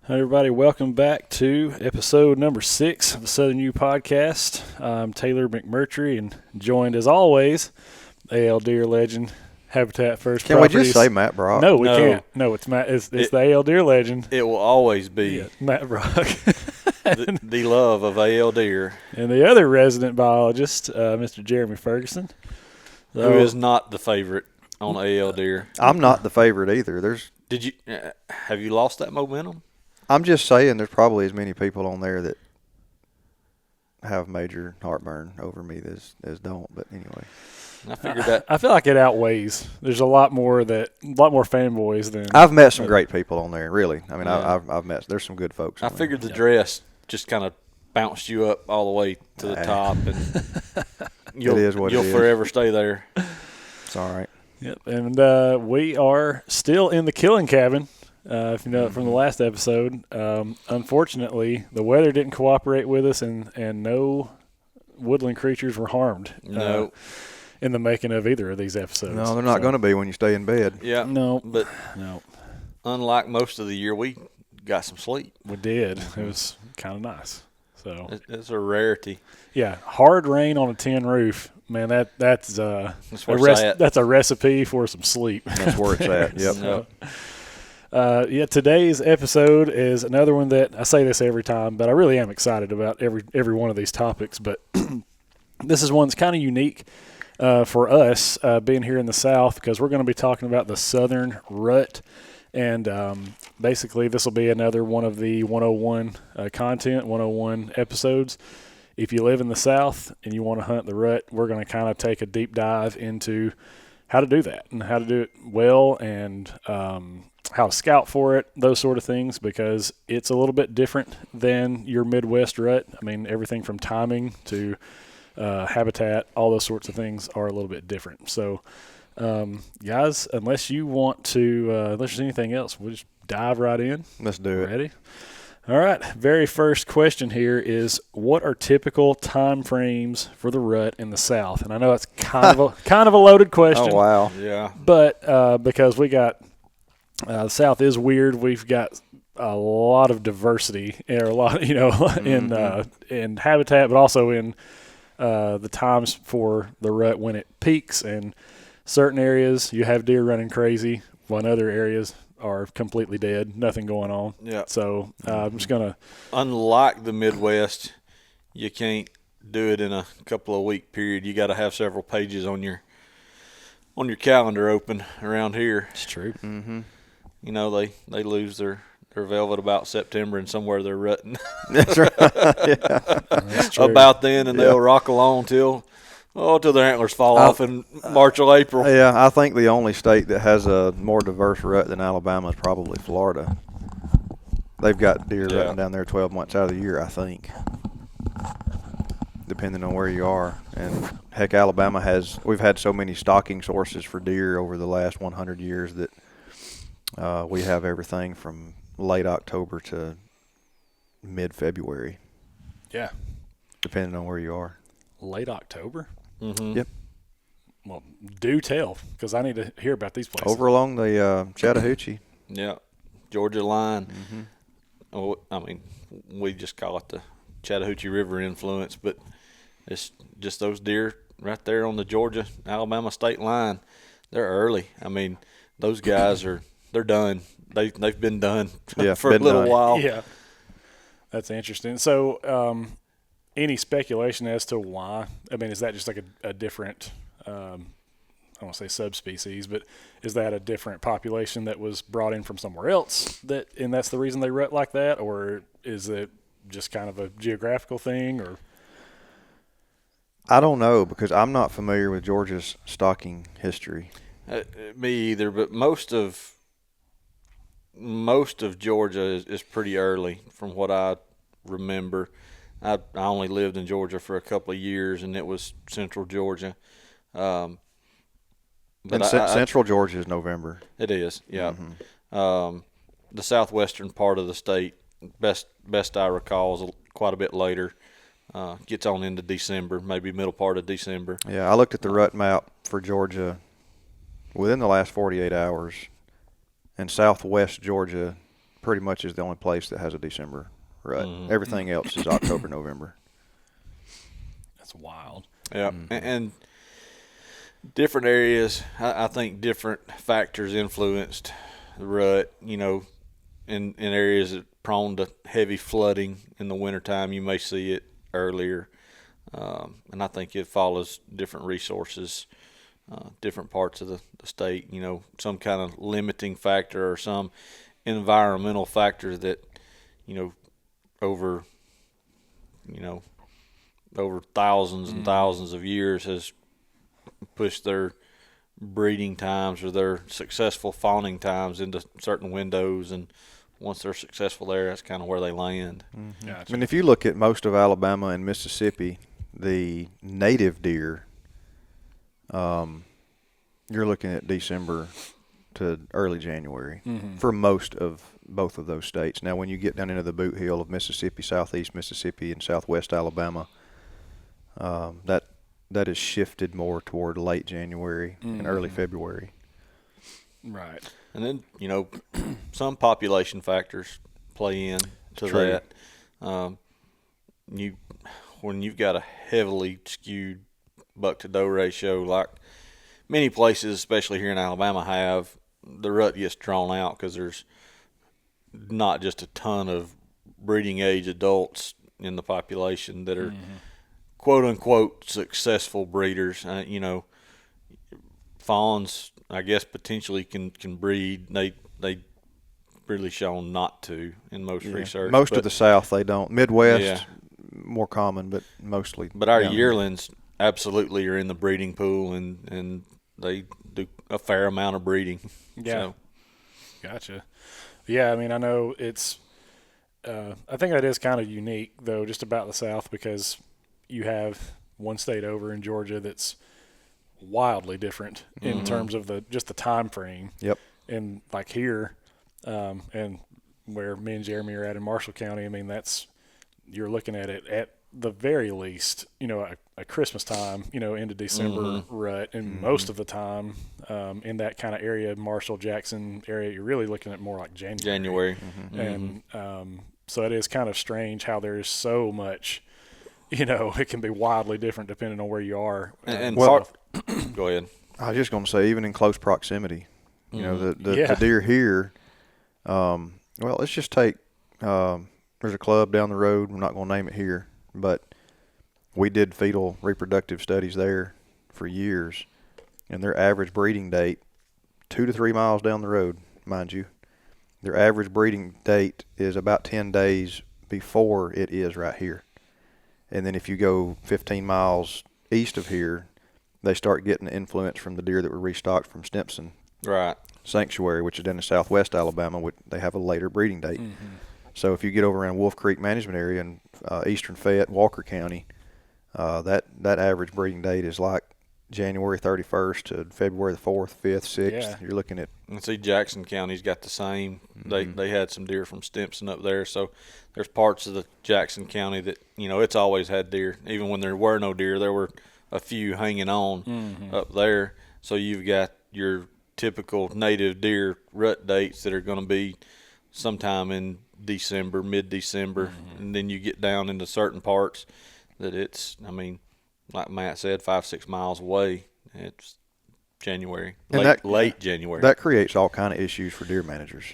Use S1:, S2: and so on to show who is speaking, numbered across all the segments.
S1: Hi, everybody. Welcome back to episode number 6 of the Southern U podcast. I'm Taylor McMurtrey, and joined as always, AL Deer legend, Habitat First
S2: Can
S1: Properties.
S2: we just say Matt Brock?
S1: No, we can't. No, it's Matt. It's the AL Deer legend.
S3: It will always be
S1: Matt Brock.
S3: the love of AL Deer.
S1: And the other resident biologist, Mr. Jerremy Ferguson.
S3: Who is not the favorite on AL Deer.
S2: I'm not the favorite either.
S3: Have you lost that momentum?
S2: I'm just saying there's probably as many people on there that have major heartburn over me as don't. But anyway,
S3: I figured that.
S1: I feel like it outweighs. There's a lot more fanboys than
S2: I've met some great people on there. Really, I mean,
S3: Yeah.
S2: I've met. There's some good folks.
S3: I figured the dress just kind of bounced you up all the way to the top, and you'll forever stay there.
S2: It's all right.
S1: Yep, and we are still in the killing cabin. If you know it from the last episode, unfortunately, the weather didn't cooperate with us, and no woodland creatures were harmed.
S3: No.
S1: In the making of either of these episodes.
S2: No, they're not going to be when you stay in bed.
S3: Yeah.
S1: No.
S3: But unlike most of the year, we got some sleep.
S1: We did. It was kind of nice. So
S3: it's a rarity.
S1: Yeah, hard rain on a tin roof. Man, that's a recipe for some sleep.
S2: That's where it's at. Yep.
S3: Yep.
S1: Today's episode is another one that I say this every time, but I really am excited about every one of these topics. But this is one that's kind of unique for us being here in the South, because we're going to be talking about the Southern Rut. And basically, this will be another one of the 101 content, 101 episodes. If you live in the South and you want to hunt the rut, we're going to kind of take a deep dive into how to do that and how to do it well, and how to scout for it, those sort of things, because it's a little bit different than your Midwest rut. I mean, everything from timing to habitat, all those sorts of things are a little bit different. So, guys, unless you want to, unless there's anything else, we'll just dive right in.
S2: Let's do it.
S1: Ready? All right. Very first question here is, what are typical time frames for the rut in the South? And I know it's kind of a loaded question.
S2: Oh wow.
S3: Yeah.
S1: But because we got the South is weird, we've got a lot of diversity, or a lot, in habitat, but also in the times for the rut when it peaks. And certain areas you have deer running crazy, while other areas are completely dead, nothing going on.
S3: Yeah.
S1: So I'm just gonna.
S3: Unlike the Midwest, you can't do it in a couple of week period. You got to have several pages on your calendar open around here.
S1: It's true.
S2: Mm-hmm.
S3: You know, they lose their velvet about September, and somewhere they're rutting.
S2: That's right. Yeah.
S1: That's true.
S3: About then, and they'll rock along till their antlers fall off in March or April.
S2: Yeah, I think the only state that has a more diverse rut than Alabama is probably Florida. They've got deer rutting down there 12 months out of the year, I think, depending on where you are. And heck, Alabama we've had so many stocking sources for deer over the last 100 years that we have everything from late October to mid-February.
S1: Yeah.
S2: Depending on where you are.
S1: Late October?
S3: Mm-hmm.
S2: Yep.
S1: Well, do tell, because I need to hear about these places.
S2: Over along the Chattahoochee.
S3: Yeah, Georgia line.
S2: Mm-hmm.
S3: Oh, I mean, we just call it the Chattahoochee River influence, but it's just those deer right there on the Georgia-Alabama state line. They're early. I mean, those guys they're done. They've been done for a little while.
S1: Yeah, that's interesting. So, any speculation as to why? I mean, is that just like a different, I don't want to say subspecies, but is that a different population that was brought in from somewhere else, and that's the reason they rut like that? Or is it just kind of a geographical thing? Or
S2: I don't know, because I'm not familiar with Georgia's stocking history.
S3: Me either, but most of Georgia is pretty early from what I remember. I only lived in Georgia for a couple of years, and it was central Georgia.
S2: Central Georgia is November.
S3: It is, yeah.
S2: Mm-hmm.
S3: The southwestern part of the state, best I recall, is quite a bit later. Gets on into December, maybe middle part of December.
S2: Yeah, I looked at the rut map for Georgia within the last 48 hours, and southwest Georgia pretty much is the only place that has a December rut.
S3: Mm-hmm.
S2: Everything else is October, November.
S1: That's wild.
S3: Yeah, and different areas, I think different factors influenced the rut. You know, in areas that are prone to heavy flooding in the wintertime, you may see it earlier. And I think it follows different resources, different parts of the state, you know, some kind of limiting factor or some environmental factor that, over thousands and thousands of years has pushed their breeding times or their successful fawning times into certain windows, and once they're successful there, that's kind of where they land.
S2: Mm-hmm.
S1: Gotcha.
S2: I mean, if you look at most of Alabama and Mississippi, the native deer, you're looking at December to early January for most of both of those states. Now, when you get down into the boot heel of Mississippi, southeast Mississippi, and southwest Alabama, that is shifted more toward late January and early February.
S1: Right.
S3: And then, some population factors play in to
S2: True.
S3: that. When you've got a heavily skewed buck to doe ratio, like many places, especially here in Alabama, have, the rut gets drawn out because there's not just a ton of breeding age adults in the population that are quote unquote successful breeders. Fawns, I guess, potentially can breed. They really shown not to in most research.
S2: Most of the South, they don't. Midwest, more common, but mostly.
S3: But our
S2: down here.
S3: yearlings absolutely are in the breeding pool, and they do a fair amount of breeding.
S1: Yeah.
S3: So,
S1: Gotcha. Yeah, I mean, I know it's I think that is kind of unique, though, just about the South, because you have one state over in Georgia that's wildly different in terms of the time frame.
S2: Yep.
S1: And like here, and where me and Jeremy are at in Marshall County, I mean, you're looking at it at the very least, a Christmas time, into December rut, and most of the time in that kind of area, Marshall, Jackson area, you're really looking at more like January. And so it is kind of strange how there's so much, it can be wildly different depending on where you are.
S3: Go ahead.
S2: I was just going to say, even in close proximity, the deer here. Well, let's just take. There's a club down the road. We're not going to name it here, but we did fetal reproductive studies there for years, and their average breeding date, 2 to 3 miles down the road, mind you, their average breeding date is about 10 days before it is right here. And then if you go 15 miles east of here, they start getting the influence from the deer that were restocked from Stimson
S3: Right.
S2: Sanctuary, which is in southwest Alabama. They have a later breeding date. So if you get over around Wolf Creek Management Area in eastern Fayette, Walker County, that average breeding date is like January 31st to February the 4th, 5th, 6th.
S1: Yeah.
S2: You're looking at.
S3: And see, Jackson County's got the same. They had some deer from Stimson up there, so there's parts of the Jackson County that it's always had deer. Even when there were no deer, there were a few hanging on up there. So you've got your typical native deer rut dates that are going to be sometime in December, mid-December, and then you get down into certain parts that it's, like Matt said, 5-6 miles away. It's January, late January.
S2: That creates all kind of issues for deer managers.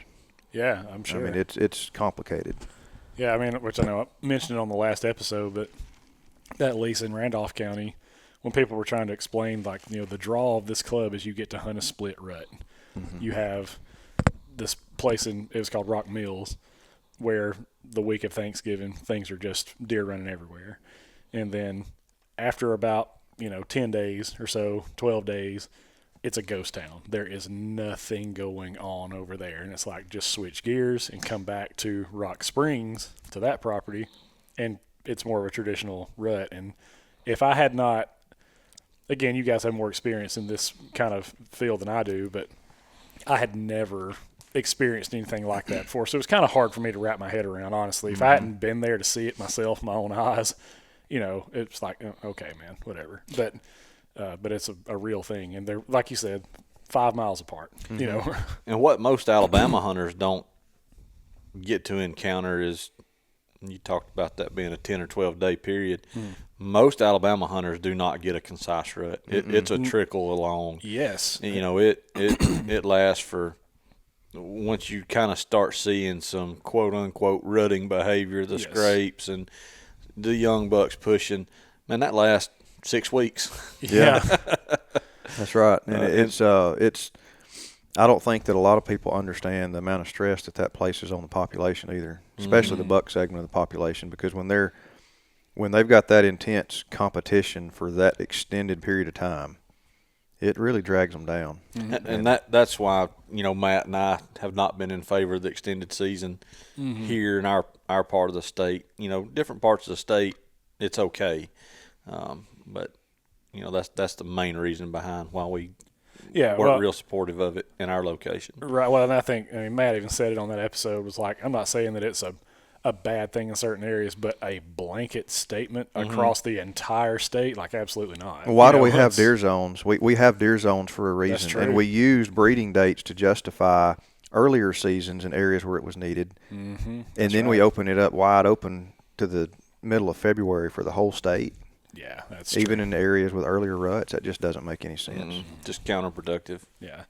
S1: Yeah, I'm sure.
S2: It's complicated.
S1: Yeah, which I know I mentioned it on the last episode, but that lease in Randolph County, when people were trying to explain, like, the draw of this club is you get to hunt a split rut. You have this place it was called Rock Mills, where the week of Thanksgiving, things are just deer running everywhere. And then after about, 10 days or so, 12 days, it's a ghost town. There is nothing going on over there. And it's like, just switch gears and come back to Rock Springs, to that property, and it's more of a traditional rut. And if I had not, again, you guys have more experience in this kind of field than I do, but I had never experienced anything like that before. So it was kind of hard for me to wrap my head around, honestly. If I hadn't been there to see it myself, my own eyes, it's like, okay, man, whatever. But it's a real thing. And they're, like you said, 5 miles apart,
S3: And what most Alabama hunters don't get to encounter is, you talked about that being a 10 or 12 day period. Most Alabama hunters do not get a concise rut. It's a trickle along.
S1: Yes.
S3: And, it lasts for, once you kind of start seeing some quote unquote rutting behavior, the scrapes and the young bucks pushing, man, that lasts 6 weeks.
S1: Yeah.
S2: That's right. And it's I don't think that a lot of people understand the amount of stress that places on the population either, especially the buck segment of the population, because when they've got that intense competition for that extended period of time, it really drags them down.
S3: And that's why, Matt and I have not been in favor of the extended season here in our part of the state. Different parts of the state, it's okay. But, that's the main reason behind why we weren't real supportive of it in our location.
S1: Right. Well, and I think, Matt even said it on that episode, was like, I'm not saying that it's a bad thing in certain areas, but a blanket statement across the entire state, like, absolutely not.
S2: Why do we have deer zones? We have deer zones for a reason.
S1: That's true.
S2: And we used breeding dates to justify earlier seasons in areas where it was needed. And then we open it up wide open to the middle of February for the whole state.
S1: Yeah, that's true.
S2: Even in areas with earlier ruts, that just doesn't make any sense.
S3: Just counterproductive.
S1: Yeah.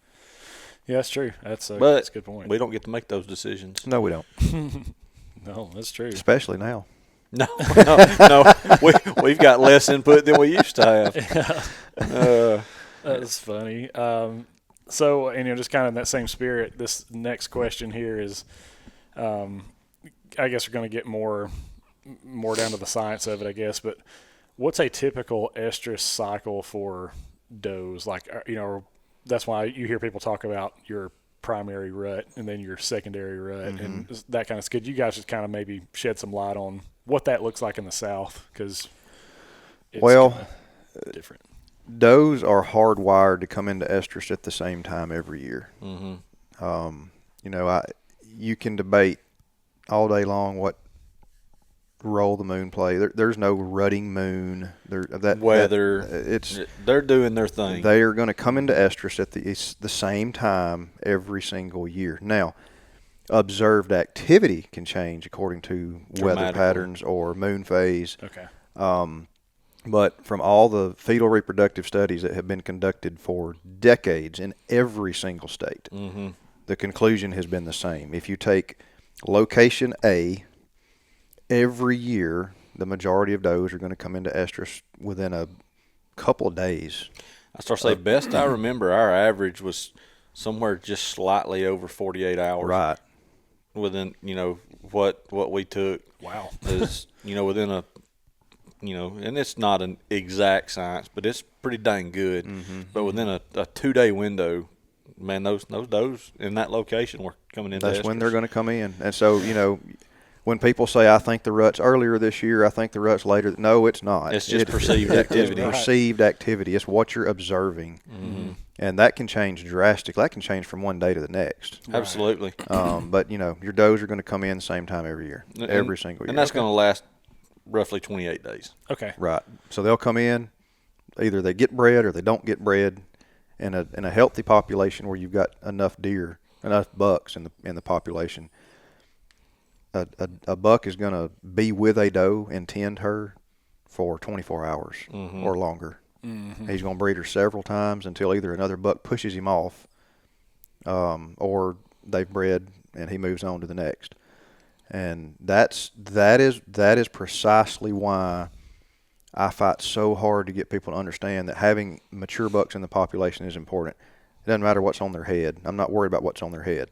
S1: Yeah, that's true. That's a good point.
S3: We don't get to make those decisions.
S2: No, we don't.
S1: No, that's true.
S2: Especially now.
S3: No. We've got less input than we used to have.
S1: That's funny. So, just kind of in that same spirit, this next question here is, I guess we're going to get more down to the science of it, I guess, but what's a typical estrus cycle for does? Like, that's why you hear people talk about your primary rut and then your secondary rut and that kind of. Could you guys just kind of maybe shed some light on what that looks like in the South? Because it's different.
S2: Does are hardwired to come into estrus at the same time every year. You can debate all day long what role the moon play. There's no rutting moon.
S3: Weather. They're doing their thing.
S2: They are going to come into estrus at the same time every single year. Now, observed activity can change according to weather patterns or moon phase.
S1: Okay.
S2: But from all the fetal reproductive studies that have been conducted for decades in every single state, the conclusion has been the same. If you take location A, every year, the majority of does are going to come into estrus within a couple of days.
S3: I start to say, best I remember, our average was somewhere just slightly over 48 hours.
S2: Right.
S3: Within, what we took.
S1: Wow.
S3: Is, within a, and it's not an exact science, but it's pretty dang good. But within a 2-day window, man, those does in that location were coming in.
S2: That's when they're going to come in. And so, when people say, I think the rut's earlier this year, I think the rut's later, no, it's not.
S3: It's just perceived activity.
S2: It's perceived activity. It's what you're observing. And that can change drastically. That can change from one day to the next.
S3: Absolutely.
S2: But, your does are going to come in the same time every year, every single year.
S3: And that's going to last roughly 28 days.
S1: Okay.
S2: Right. So they'll come in, either they get bred or they don't get bred. In a healthy population where you've got enough deer, enough bucks in the population, a buck is going to be with a doe and tend her for 24 hours or longer. He's going to breed her several times until either another buck pushes him off or they've bred and he moves on to the next. And that is precisely why I fight so hard to get people to understand that having mature bucks in the population is important. It doesn't matter what's on their head. I'm not worried about what's on their head.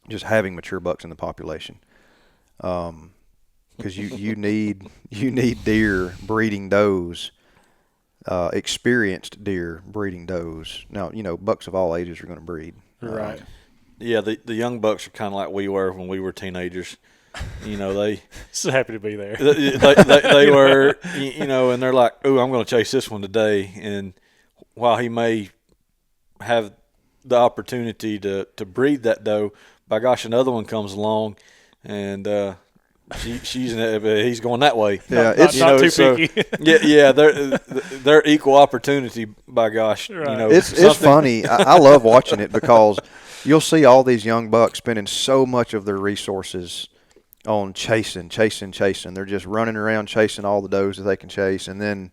S2: Just having mature bucks in the population. Because you need deer breeding does, experienced deer breeding does. Now, bucks of all ages are going to breed.
S1: Right.
S3: Yeah, the young bucks are kind of like we were when we were teenagers. They
S1: so happy to be there.
S3: they were, and they're like, "Oh, I'm going to chase this one today." And while he may have the opportunity to breed that doe, by gosh, another one comes along, and he's going that way.
S2: Yeah,
S1: Not, not too picky.
S3: yeah, they're equal opportunity. By gosh,
S1: Right.
S2: It's funny. I love watching it because you'll see all these young bucks spending so much of their resources on chasing. They're just running around chasing all the does that they can chase, and then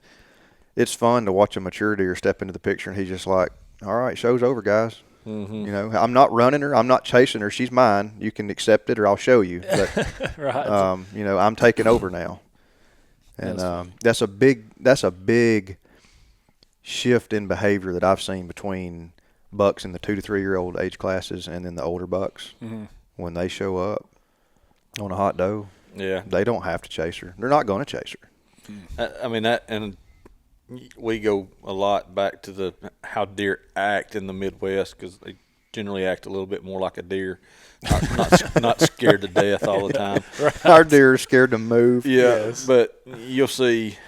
S2: it's fun to watch a mature deer step into the picture, and he's just like, "All right, show's over, guys."
S3: Mm-hmm.
S2: I'm not running her. I'm not chasing her. She's mine. You can accept it or I'll show you. But,
S1: Right.
S2: I'm taking over now. And that's a big shift in behavior that I've seen between bucks in the 2 to 3 year old age classes and then the older bucks.
S1: Mm-hmm.
S2: When they show up on a hot doe,
S3: Yeah,
S2: they don't have to chase her. They're not going to chase her.
S3: I mean that, and we go a lot back to how deer act in the Midwest, because they generally act a little bit more like a deer, not scared to death all the time.
S1: Right.
S2: Our deer are scared to move.
S3: Yeah,
S1: Yes.
S3: but you'll see,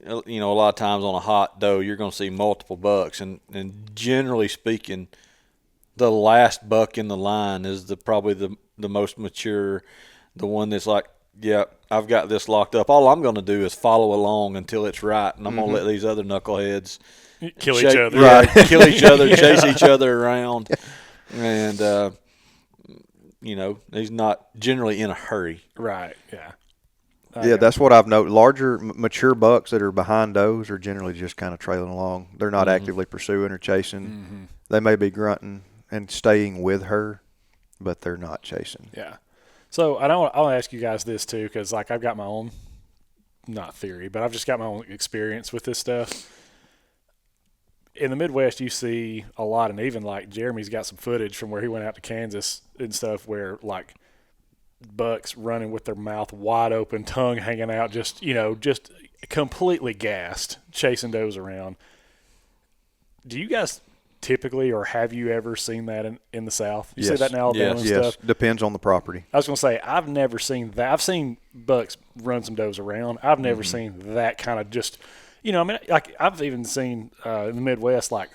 S3: a lot of times on a hot doe, you're going to see multiple bucks, and generally speaking, the last buck in the line is probably the most mature, the one that's like, yeah, I've got this locked up. All I'm going to do is follow along until it's right, and I'm going to let these other knuckleheads
S1: Kill each other.
S3: Right, kill each other, chase each other around, and he's not generally in a hurry.
S1: Right. Yeah.
S2: Yeah, that's what I've noticed. Larger, mature bucks that are behind does are generally just kind of trailing along. They're not actively pursuing or chasing.
S1: Mm-hmm.
S2: They may be grunting and staying with her, but they're not chasing.
S1: Yeah. So I'll ask you guys this too, because like I've got my own, not theory, but I've just got my own experience with this stuff. In the Midwest, you see a lot, and even like Jeremy's got some footage from where he went out to Kansas and stuff, where like bucks running with their mouth wide open, tongue hanging out, just completely gassed, chasing does around. Do you guys typically, or have you ever seen that in the South? You see that in Alabama and stuff?
S2: Depends on the property.
S1: I was going to say, I've never seen that. I've seen bucks run some does around. I've never seen that kind of just, like I've even seen in the Midwest, like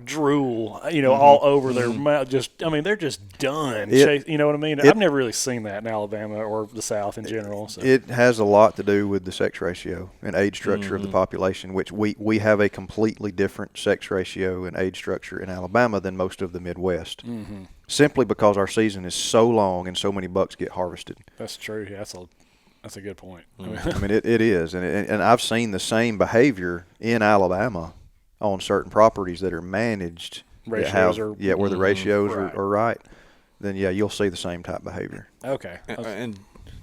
S1: drool, all over their mouth. They're just done. You know what I mean? I've never really seen that in Alabama or the South in general. So.
S2: It has a lot to do with the sex ratio and age structure of the population, which we have a completely different sex ratio and age structure in Alabama than most of the Midwest. Mm-hmm. Simply because our season is so long and so many bucks get harvested.
S1: That's true. Yeah, that's a good point.
S2: It is, and I've seen the same behavior in Alabama on certain properties that are managed, where the ratios are right, then you'll see the same type behavior.
S1: Okay.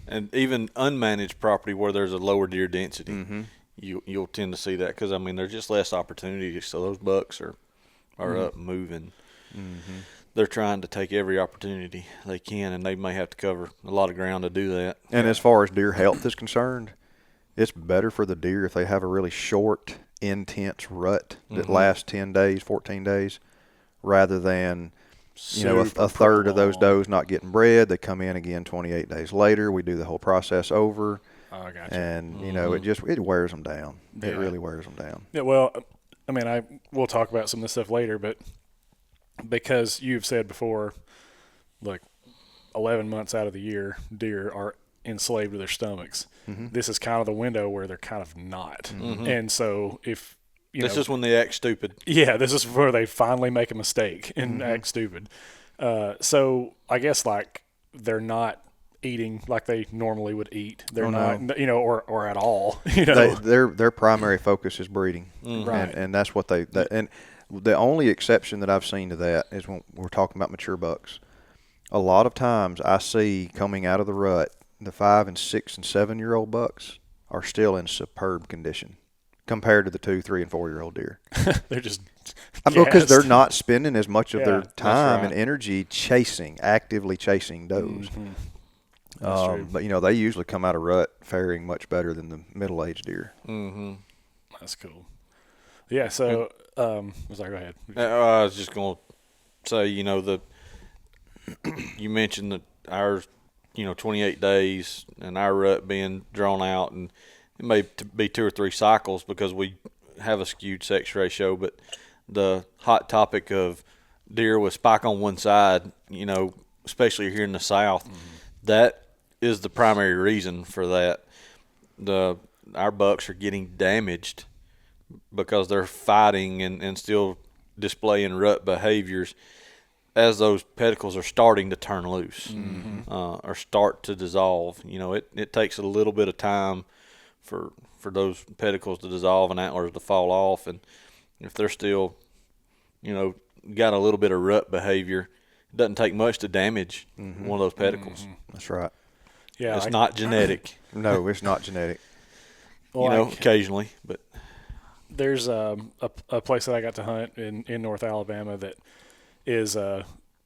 S3: And even unmanaged property where there's a lower deer density, you'll tend to see that, because there's just less opportunity. So those bucks are up moving. Mm-hmm. They're trying to take every opportunity they can, and they may have to cover a lot of ground to do that.
S2: And as far as deer health is concerned, it's better for the deer if they have a really short, intense rut that lasts 10 days, 14 days, rather than a third of those does not getting bred. They come in again 28 days later. We do the whole process over.
S1: Oh, I gotcha.
S2: And it wears them down. It really wears them down.
S1: Yeah, well, we'll talk about some of this stuff later, but because you've said before, like 11 months out of the year, deer are enslaved to their stomachs. This is kind of the window where they're kind of not. And so if
S3: this is when they act stupid.
S1: Yeah, this is where they finally make a mistake and act stupid. So I guess like they're not eating like they normally would eat. They're not, or at all.
S2: Their primary focus is breeding,
S1: right?
S2: And that's what and the only exception that I've seen to that is when we're talking about mature bucks. A lot of times I see coming out of the rut, the 5 and 6 and 7 year old bucks are still in superb condition compared to the 2, 3 and 4 year old deer.
S1: They're just
S2: because they're not spending as much of their time
S1: right.
S2: and energy actively chasing does. But they usually come out of rut faring much better than the middle aged deer.
S1: That's cool. Yeah. So, go ahead.
S3: I was just going to say, you mentioned that ours, 28 days and our rut being drawn out, and it may be 2 or 3 cycles because we have a skewed sex ratio, but the hot topic of deer with spike on one side, especially here in the South, that is the primary reason for that. Our bucks are getting damaged because they're fighting and still displaying rut behaviors as those pedicles are starting to turn loose or start to dissolve. It takes a little bit of time for those pedicles to dissolve and antlers to fall off, and if they're still got a little bit of rut behavior, it doesn't take much to damage one of those pedicles.
S2: That's right.
S1: Yeah,
S3: It's not genetic.
S2: No, it's not genetic.
S3: Occasionally, but
S1: there's a place that I got to hunt in North Alabama that is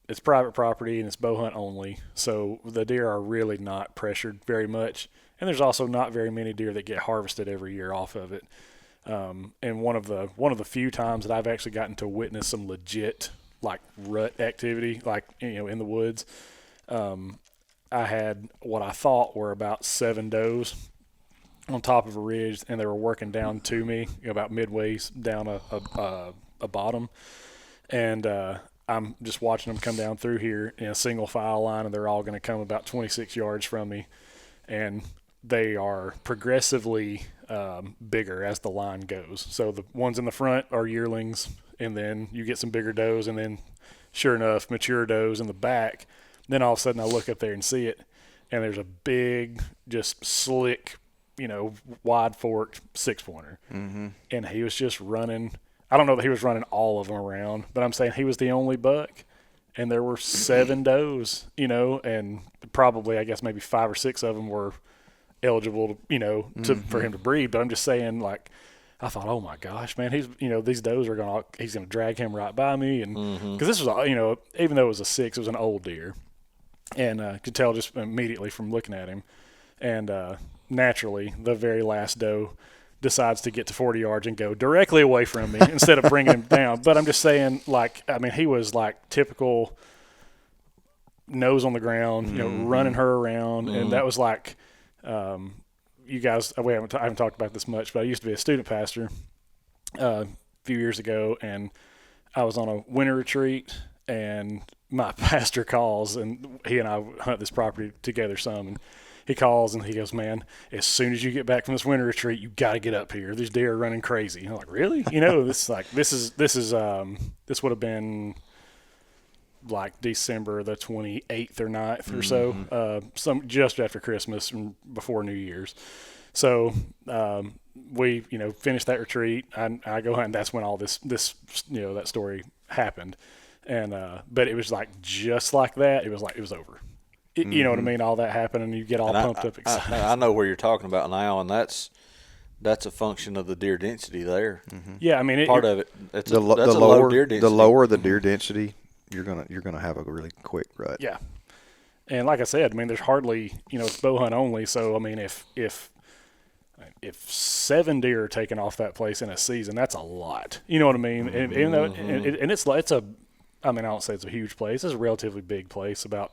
S1: it's private property and it's bow hunt only. So the deer are really not pressured very much, and there's also not very many deer that get harvested every year off of it. And one of the few times that I've actually gotten to witness some legit like rut activity, like in the woods, I had what I thought were about 7 does on top of a ridge, and they were working down to me about midway down a bottom, and I'm just watching them come down through here in a single file line, and they're all going to come about 26 yards from me, and they are progressively bigger as the line goes. So the ones in the front are yearlings, and then you get some bigger does, and then sure enough, mature does in the back. Then all of a sudden I look up there and see it, and there's a big, just slick, wide forked 6-pointer. And he was just running. I don't know that he was running all of them around, but I'm saying he was the only buck, and there were 7 does, and probably I guess maybe 5 or 6 of them were eligible to, for him to breed. But I'm just saying, like, I thought, oh my gosh, man, he's these does are he's gonna drag him right by me, and because this was even though it was a 6, it was an old deer, and could tell just immediately from looking at him, and naturally the very last doe decides to get to 40 yards and go directly away from me instead of bringing him down. But I'm just saying, he was like typical nose on the ground, running her around, and that was like. You guys, I haven't talked about this much, but I used to be a student pastor a few years ago, and I was on a winter retreat, and my pastor calls, and he and I hunt this property together some, and he calls and he goes, "Man, as soon as you get back from this winter retreat, you got to get up here. These deer are running crazy." And I'm like, "Really?" This would have been like December the 28th or 9th or so, some just after Christmas and before New Year's. So we finished that retreat. I go hunt, and that's when all this that story happened. And but it was like just like that. It was over. You know what I mean? All that happened, and you get all pumped up, excited.
S3: I know where you're talking about now, and that's a function of the deer density there.
S1: Yeah, I mean,
S3: part of it. That's a low deer density.
S2: The lower the deer density, you're gonna have a really quick rut.
S1: Yeah, and like I said, I mean, there's hardly it's bow hunt only. So I mean, if 7 deer are taken off that place in a season, that's a lot. You know what I mean? And it's a, I mean, I don't say it's a huge place. It's a relatively big place, about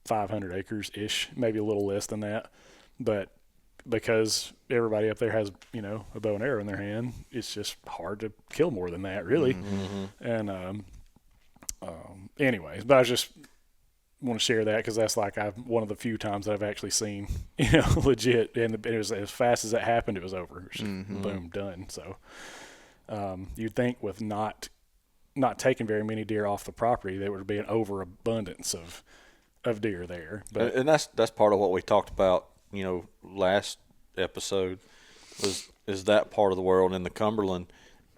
S1: 500 acres ish, maybe a little less than that. But because everybody up there has a bow and arrow in their hand, it's just hard to kill more than that, really. And anyways, but I just want to share that because that's like one of the few times that I've actually seen legit, and it was as fast as it happened, it was over. It was just boom, done. So you'd think with not taking very many deer off the property, there would be an overabundance of deer there. But
S3: and that's part of what we talked about last episode is that part of the world in the Cumberland.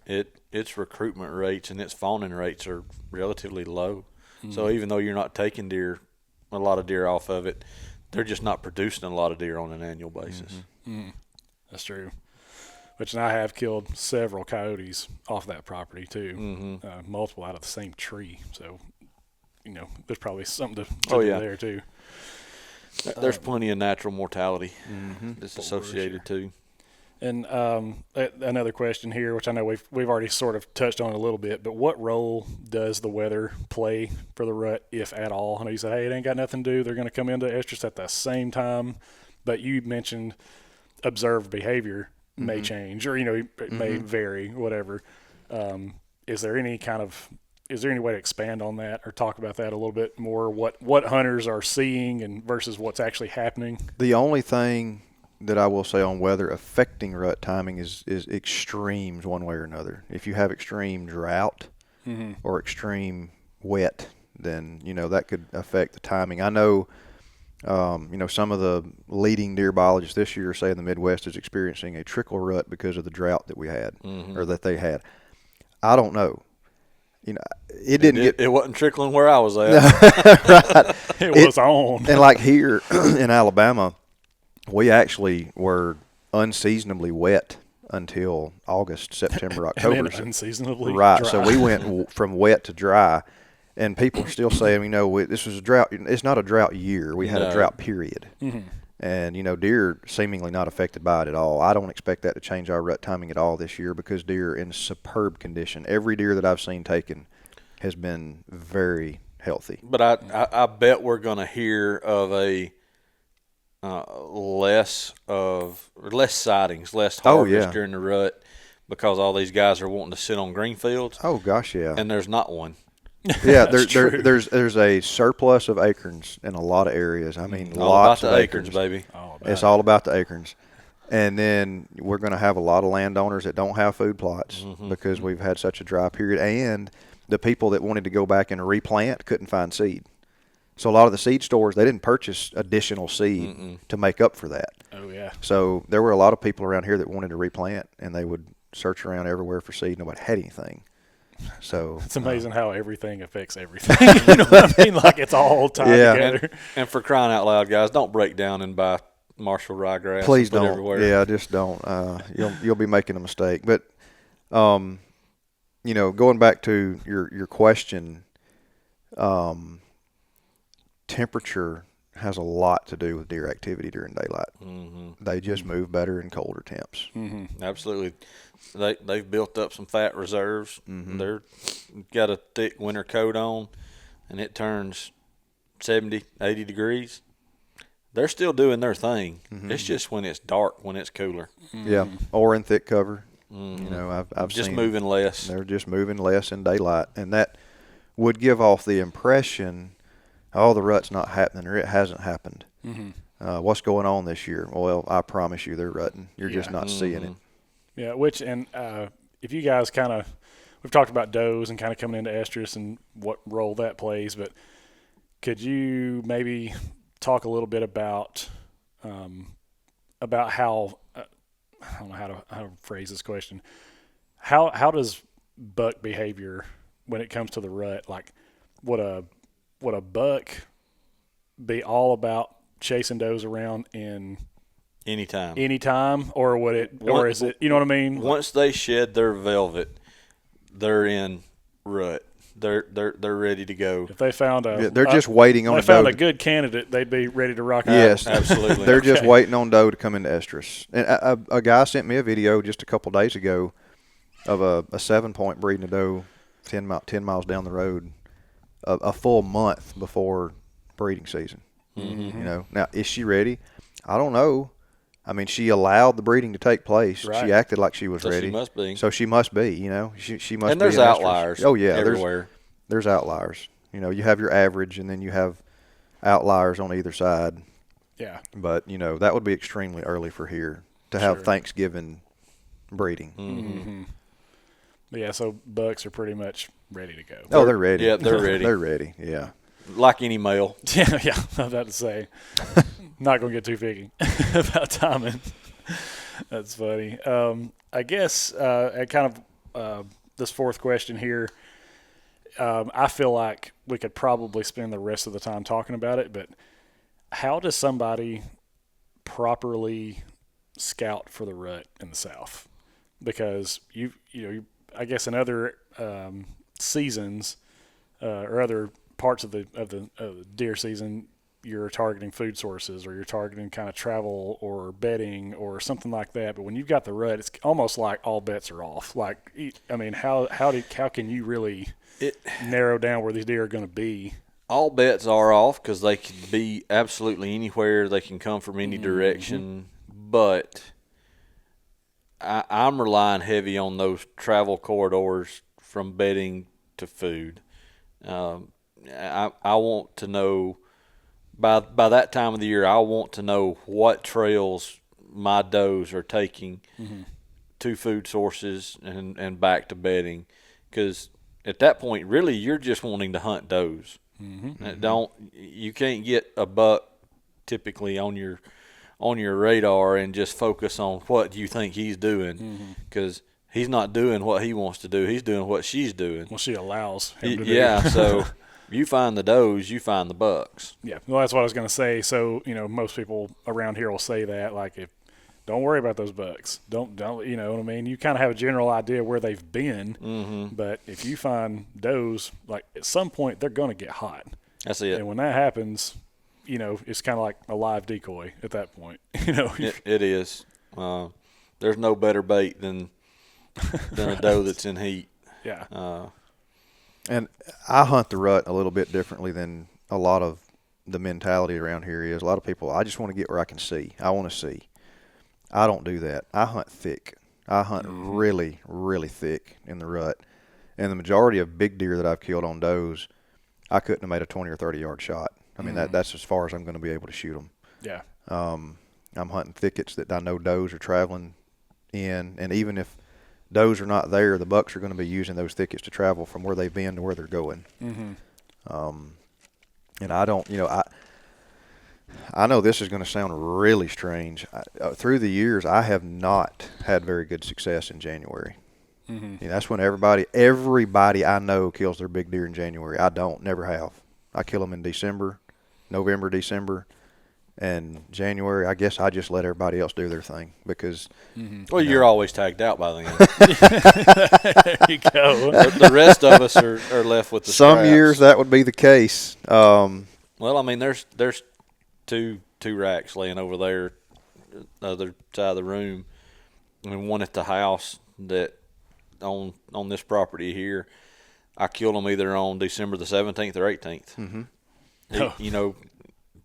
S3: Its recruitment rates and its fawning rates are relatively low. So even though you're not taking a lot of deer off of it, they're just not producing a lot of deer on an annual basis.
S1: That's true. Which, and I have killed several coyotes off that property too, multiple out of the same tree. So, there's probably something to do there too.
S3: There's plenty of natural mortality that's associated too.
S1: And another question here, which I know we've already sort of touched on a little bit, but what role does the weather play for the rut, if at all? I know you said, hey, it ain't got nothing to do. They're going to come into estrus at the same time, but you mentioned observed behavior may change, or it may vary, whatever. Is there any kind of is there any way to expand on that or talk about that a little bit more? What hunters are seeing and versus what's actually happening?
S2: The only thing that I will say on weather affecting rut timing is extremes one way or another. If you have extreme drought or extreme wet, then that could affect the timing. I know some of the leading deer biologists this year say in the Midwest is experiencing a trickle rut because of the drought that we had or that they had. I don't know. It
S3: wasn't trickling where I was at.
S2: Right.
S1: It was on.
S2: And like here in Alabama, we actually were unseasonably wet until August, September, October.
S1: And then unseasonably
S2: right.
S1: dry.
S2: So we went from wet to dry, and people are still saying, this was a drought. It's not a drought year. We had a drought period. And, deer seemingly not affected by it at all. I don't expect that to change our rut timing at all this year because deer are in superb condition. Every deer that I've seen taken has been very healthy.
S3: But I bet we're going to hear of a less sightings, less harvest during the rut because all these guys are wanting to sit on green fields.
S2: Oh, gosh, yeah.
S3: And there's not one.
S2: Yeah, there's a surplus of acorns in a lot of areas. I mean, lots of
S3: acorns, baby.
S2: It's all about the acorns. And then we're going to have a lot of landowners that don't have food plots because we've had such a dry period. And the people that wanted to go back and replant couldn't find seed. So a lot of the seed stores, they didn't purchase additional seed to make up for that.
S1: Oh, yeah.
S2: So there were a lot of people around here that wanted to replant, and they would search around everywhere for seed. Nobody had anything. So
S1: it's amazing how everything affects everything. You know what I mean? Like it's all tied together.
S3: And for crying out loud, guys, don't break down and buy Marshall ryegrass.
S2: Please don't.
S3: Everywhere.
S2: Yeah, just don't. You'll be making a mistake. But going back to your question, temperature has a lot to do with deer activity during daylight. They just move better in colder temps.
S3: Absolutely. They've built up some fat reserves. They're got a thick winter coat on, and it turns 70, 80 degrees. They're still doing their thing. It's just when it's dark, when it's cooler.
S2: Yeah, or in thick cover. I've
S3: just
S2: seen
S3: moving less.
S2: They're just moving less in daylight, and that would give off the impression, the rut's not happening, or it hasn't happened. What's going on this year? Well, I promise you, they're rutting. You're just not seeing it.
S1: Yeah, if you guys we've talked about does and kind of coming into estrus and what role that plays, but could you maybe talk a little bit about how I don't know how to phrase this question. How does buck behavior when it comes to the rut? Like, would a buck be all about chasing does around in anytime, or would it, or is it, you know what I mean?
S3: Once they shed their velvet, they're in rut. They're ready to go.
S1: If they found
S2: they're just waiting on.
S1: If they found a good candidate, they'd be ready to rock out.
S2: Yes,
S3: absolutely.
S2: They're just waiting on doe to come into estrus. And a guy sent me a video just a couple days ago of a 7-point breeding a doe 10 miles down the road, a full month before breeding season. Now is she ready? I don't know. I mean, she allowed the breeding to take place.
S1: Right.
S2: She acted like she was ready.
S3: She must be.
S2: So she must be. She must.
S3: And there's
S2: be
S3: outliers.
S2: Oh yeah,
S3: everywhere.
S2: There's outliers. You have your average, and then you have outliers on either side.
S1: Yeah.
S2: But that would be extremely early for here to have Thanksgiving breeding.
S1: But yeah, so bucks are pretty much ready to go.
S2: Oh, they're ready.
S3: Yeah, they're ready.
S2: They're ready. Yeah.
S3: Like any male.
S1: Yeah. I was about to say. Not going to get too picky about timing. That's funny. I guess this fourth question here, I feel like we could probably spend the rest of the time talking about it, but how does somebody properly scout for the rut in the South? Because I guess in other seasons or other parts of the deer season, you're targeting food sources or you're targeting kind of travel or bedding or something like that. But when you've got the rut, it's almost like all bets are off. Like, I mean, how can you really narrow down where these deer are going to be?
S3: All bets are off because they could be absolutely anywhere. They can come from any direction. But I'm relying heavy on those travel corridors from bedding to food. I want to know by that time of the year. I want to know what trails my does are taking to food sources and back to bedding, because at that point, really, you're just wanting to hunt does. You can't get a buck typically on your radar and just focus on what you think he's doing, because he's not doing what he wants to do. He's doing what she's doing.
S1: Well, she allows him to do.
S3: Yeah, so you find the does, you find the bucks.
S1: Yeah, well, that's what I was going to say. So, most people around here will say that, like, don't worry about those bucks. Don't, you know what I mean? You kind of have a general idea where they've been, but if you find does, like, at some point they're going to get hot.
S3: That's it.
S1: And when that happens, it's kind of like a live decoy at that point.
S3: It is. There's no better bait than a doe that's in heat.
S1: Yeah.
S2: And I hunt the rut a little bit differently than a lot of the mentality around here is. A lot of people, I just want to get where I can see. I want to see. I don't do that. I hunt thick. I hunt really, really thick in the rut. And the majority of big deer that I've killed on does, I couldn't have made a 20 or 30-yard shot. I mean, that's as far as I'm going to be able to shoot them.
S1: Yeah.
S2: I'm hunting thickets that I know does are traveling in, and even if does are not there, the bucks are going to be using those thickets to travel from where they've been to where they're going. And I don't, I know this is going to sound really strange. Through the years, I have not had very good success in January. That's when everybody I know kills their big deer in January. I don't, never have. I kill them in December, November, December. And January, I guess I just let everybody else do their thing because.
S3: Well, you're always tagged out by then.
S1: There you go.
S3: The rest of us are left with the
S2: Some
S3: scraps.
S2: years that would be the case.
S3: Well, I mean, there's two racks laying over there, the other side of the room, and one at the house that on this property here. I killed them either on December the 17th or 18th.
S1: Oh.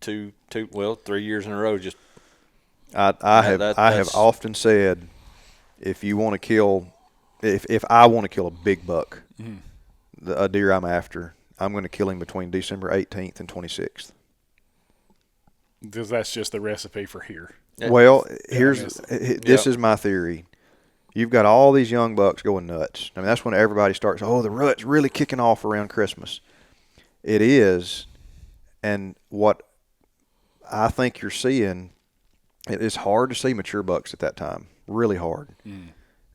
S3: 3 years in a row. Just
S2: I have often said, if you want to kill, if I want to kill a big buck, a deer I'm after, I'm going to kill him between December 18th and 26th.
S1: Because that's just the recipe for here.
S2: Well, this is my theory. You've got all these young bucks going nuts. I mean, that's when everybody starts, the rut's really kicking off around Christmas. It is, and what I think you're seeing, it is hard to see mature bucks at that time. Really hard.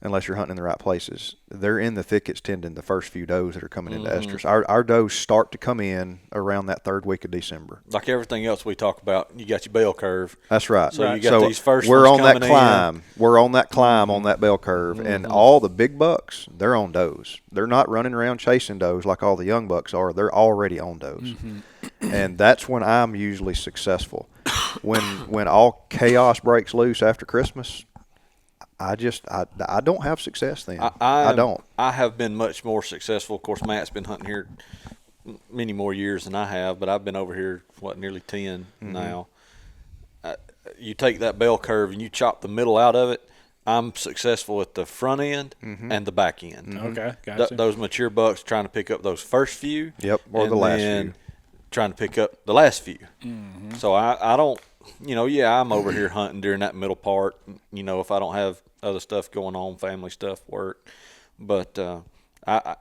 S2: Unless you're hunting in the right places. They're in the thickets tending the first few does that are coming into estrus. Our does start to come in around that third week of December.
S3: Like everything else we talk about, you got your bell curve.
S2: That's right.
S3: So you got these first
S2: we're
S3: ones
S2: on that
S3: coming
S2: climb.
S3: in.
S2: We're on that climb on that bell curve. And all the big bucks, they're on does. They're not running around chasing does like all the young bucks are. They're already on does. And that's when I'm usually successful. When all chaos breaks loose after Christmas, I don't have success then. I don't.
S3: I have been much more successful. Of course, Matt's been hunting here many more years than I have, but I've been over here, nearly 10 now. You take that bell curve and you chop the middle out of it, I'm successful at the front end and the back end.
S1: Okay, gotcha.
S3: Those mature bucks trying to pick up those first few.
S2: Yep, or the last few.
S3: Trying to pick up the last few. So I don't, I'm over here hunting during that middle part, if I don't have other stuff going on, family stuff, work. But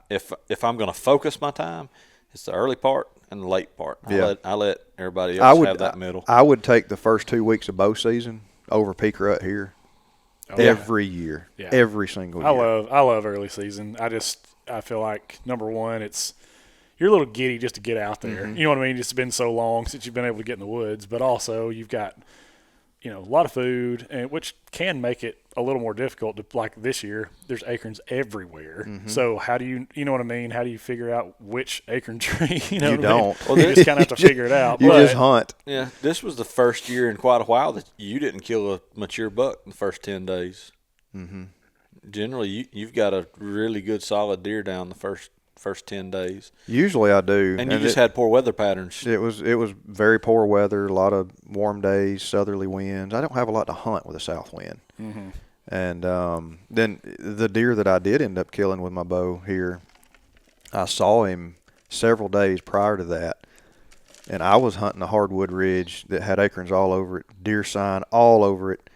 S3: if I'm going to focus my time, it's the early part and the late part. I let everybody else have that middle.
S2: I would take the first 2 weeks of bow season over peak rut here every year, every single year.
S1: I love early season. I feel like, number one, you're a little giddy just to get out there. You know what I mean? It's been so long since you've been able to get in the woods, but also you've got, a lot of food, and which can make it a little more difficult. Like this year, there's acorns everywhere. So how do you know what I mean? How do you figure out which acorn tree? You
S2: don't.
S1: Well, you just kind of have to figure it out.
S2: You just hunt.
S3: Yeah, this was the first year in quite a while that you didn't kill a mature buck in the first 10 days. Generally, you've got a really good solid deer down the first 10 days.
S2: Usually I do.
S3: And you just had poor weather patterns.
S2: It was very poor weather, a lot of warm days, southerly winds. I don't have a lot to hunt with a south wind. And then the deer that I did end up killing with my bow here, I saw him several days prior to that, and I was hunting a hardwood ridge that had acorns all over it, deer sign all over it.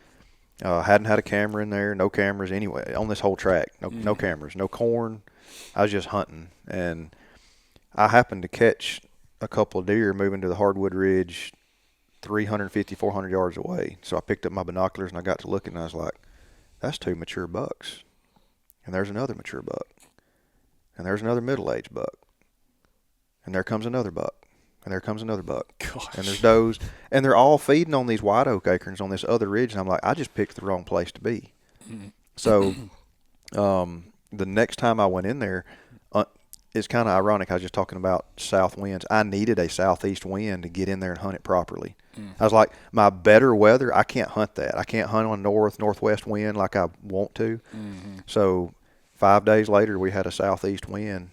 S2: Hadn't had a camera in there, no cameras anyway on this whole track. No cameras, no corn. I was just hunting, and I happened to catch a couple of deer moving to the hardwood ridge 350, 400 yards away. So I picked up my binoculars and I got to looking, and I was like, that's 2 mature bucks. And there's another mature buck. And there's another middle-aged buck. And there comes another buck. And there comes another buck.
S1: Gosh.
S2: And there's does. And they're all feeding on these white oak acorns on this other ridge. And I'm like, I just picked the wrong place to be. So the next time I went in there, it's kind of ironic. I was just talking about south winds. I needed a southeast wind to get in there and hunt it properly. I was like, my better weather, I can't hunt that. I can't hunt on northwest wind like I want to. So 5 days later, we had a southeast wind,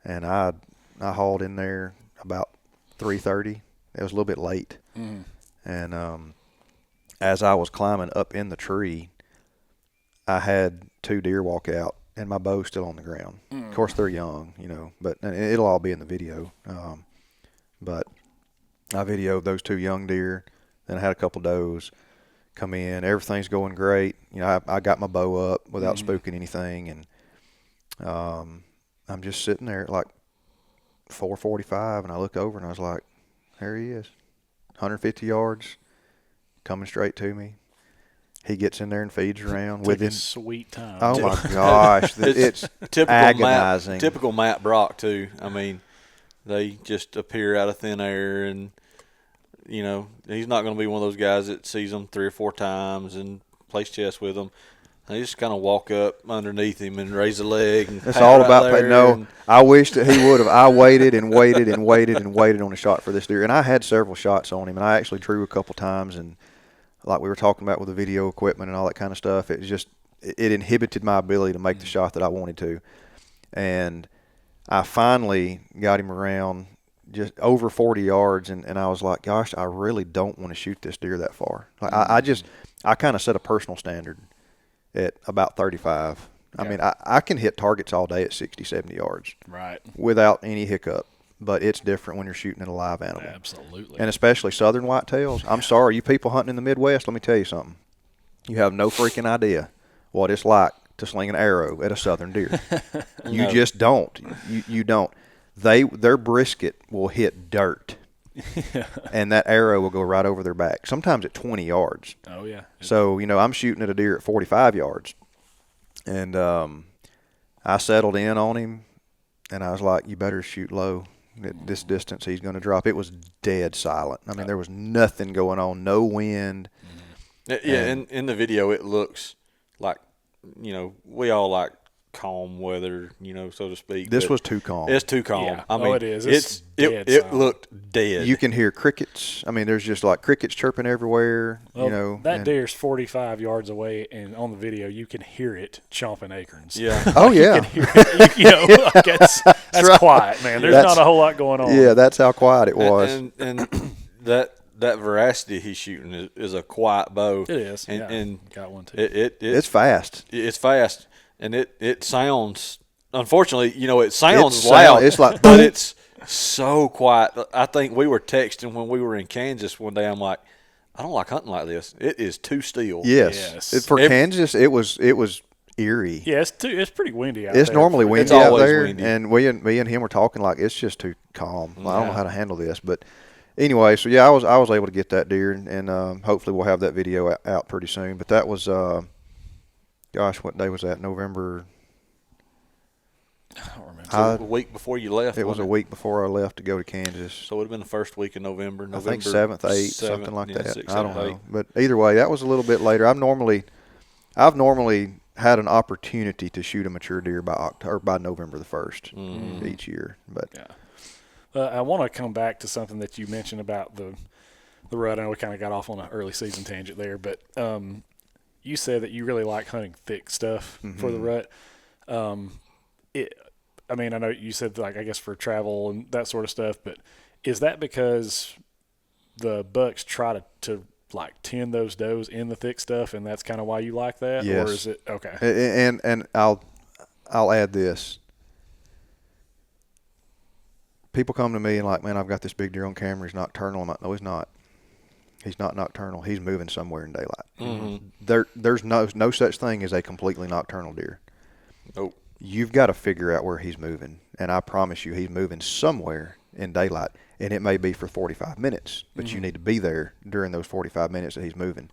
S2: and I hauled in there about 3:30. It was a little bit late. And as I was climbing up in the tree, I had 2 deer walk out, and my bow's still on the ground. Of course, they're young, but and it'll all be in the video. But I videoed those 2 young deer. Then I had a couple does come in. Everything's going great. I got my bow up without spooking anything, and I'm just sitting there at like 4:45, and I look over and I was like, there he is, 150 yards, coming straight to me. He gets in there and feeds around with his
S1: sweet time.
S2: Oh my gosh, it's agonizing.
S3: Typical Matt Brock too. I mean, they just appear out of thin air, and he's not going to be one of those guys that sees them 3 or 4 times and plays chess with them. They just kind of walk up underneath him and raise a leg. And
S2: it's all about pay. No, I wish that he would have. I waited and waited and waited and waited on a shot for this deer, and I had several shots on him, and I actually drew a couple times, and like we were talking about with the video equipment and all that kind of stuff, it inhibited my ability to make the shot that I wanted to. And I finally got him around just over 40 yards, and I was like, gosh, I really don't want to shoot this deer that far. Like, I kind of set a personal standard at about 35. I mean, I can hit targets all day at 60, 70 yards.
S1: Right.
S2: Without any hiccup. But it's different when you're shooting at a live animal.
S1: Absolutely.
S2: And especially southern whitetails. I'm sorry, you people hunting in the Midwest, let me tell you something. You have no freaking idea what it's like to sling an arrow at a southern deer. You just don't. You don't. Their brisket will hit dirt. And that arrow will go right over their back, sometimes at 20 yards.
S1: Oh, yeah.
S2: So, I'm shooting at a deer at 45 yards. And I settled in on him, and I was like, you better shoot low. At this distance, he's going to drop. It was dead silent. I mean, there was nothing going on, no wind.
S3: Yeah, in the video, it looks like, we all like calm weather, so to speak.
S2: This was too calm.
S3: It's too calm.
S1: Yeah.
S3: I mean,
S1: it is.
S3: It looked dead.
S2: You can hear crickets. I mean, there's just like crickets chirping everywhere.
S1: Well, that deer's 45 yards away, and on the video, you can hear it chomping acorns.
S2: Yeah. Oh yeah.
S1: You can hear it. Like that's right. Quiet, man. There's not a whole lot going on.
S2: Yeah, that's how quiet it was.
S3: And that veracity he's shooting is a quiet bow.
S1: It is.
S3: And
S1: got one too.
S2: It's fast.
S3: It's fast. And it sounds, unfortunately, it sounds
S2: loud. It's like,
S3: but it's so quiet. I think we were texting when we were in Kansas one day. I'm like, I don't like hunting like this. It is too still.
S2: Yes. For Kansas, it was eerie.
S1: Yeah, it's pretty windy out there.
S2: It's normally windy
S3: it's
S2: out there,
S3: windy.
S2: and me and him were talking like it's just too calm. I don't know how to handle this, but anyway, so yeah, I was able to get that deer, and hopefully we'll have that video out pretty soon. But that was. Gosh, what day was that? November.
S1: I don't remember.
S3: So a week before you left.
S2: It was a week before I left to go to Kansas.
S3: So it would have been the first week in November.
S2: I think 7th, 8th, something like that.
S3: 6,
S2: I don't
S3: 7,
S2: know. But either way, that was a little bit later. I've normally had an opportunity to shoot a mature deer by November the 1st each year. But
S1: I want to come back to something that you mentioned about the rut. I know we kind of got off on an early season tangent there, but you said that you really like hunting thick stuff for the rut. I mean, I know you said, like, I guess for travel and that sort of stuff, but is that because the bucks try to like tend those does in the thick stuff, and that's kind of why you like that?
S2: Yes.
S1: Or is it okay?
S2: And I'll add this. people come to me and like, man, I've got this big deer on camera. He's nocturnal. I'm like, no, he's not. He's not nocturnal. He's moving somewhere in daylight.
S3: Mm-hmm.
S2: There's no such thing as a completely nocturnal deer.
S3: Nope.
S2: You've got to figure out where he's moving, and I promise you, he's moving somewhere in daylight, and it may be for 45 minutes, but you need to be there during those 45 minutes that he's moving.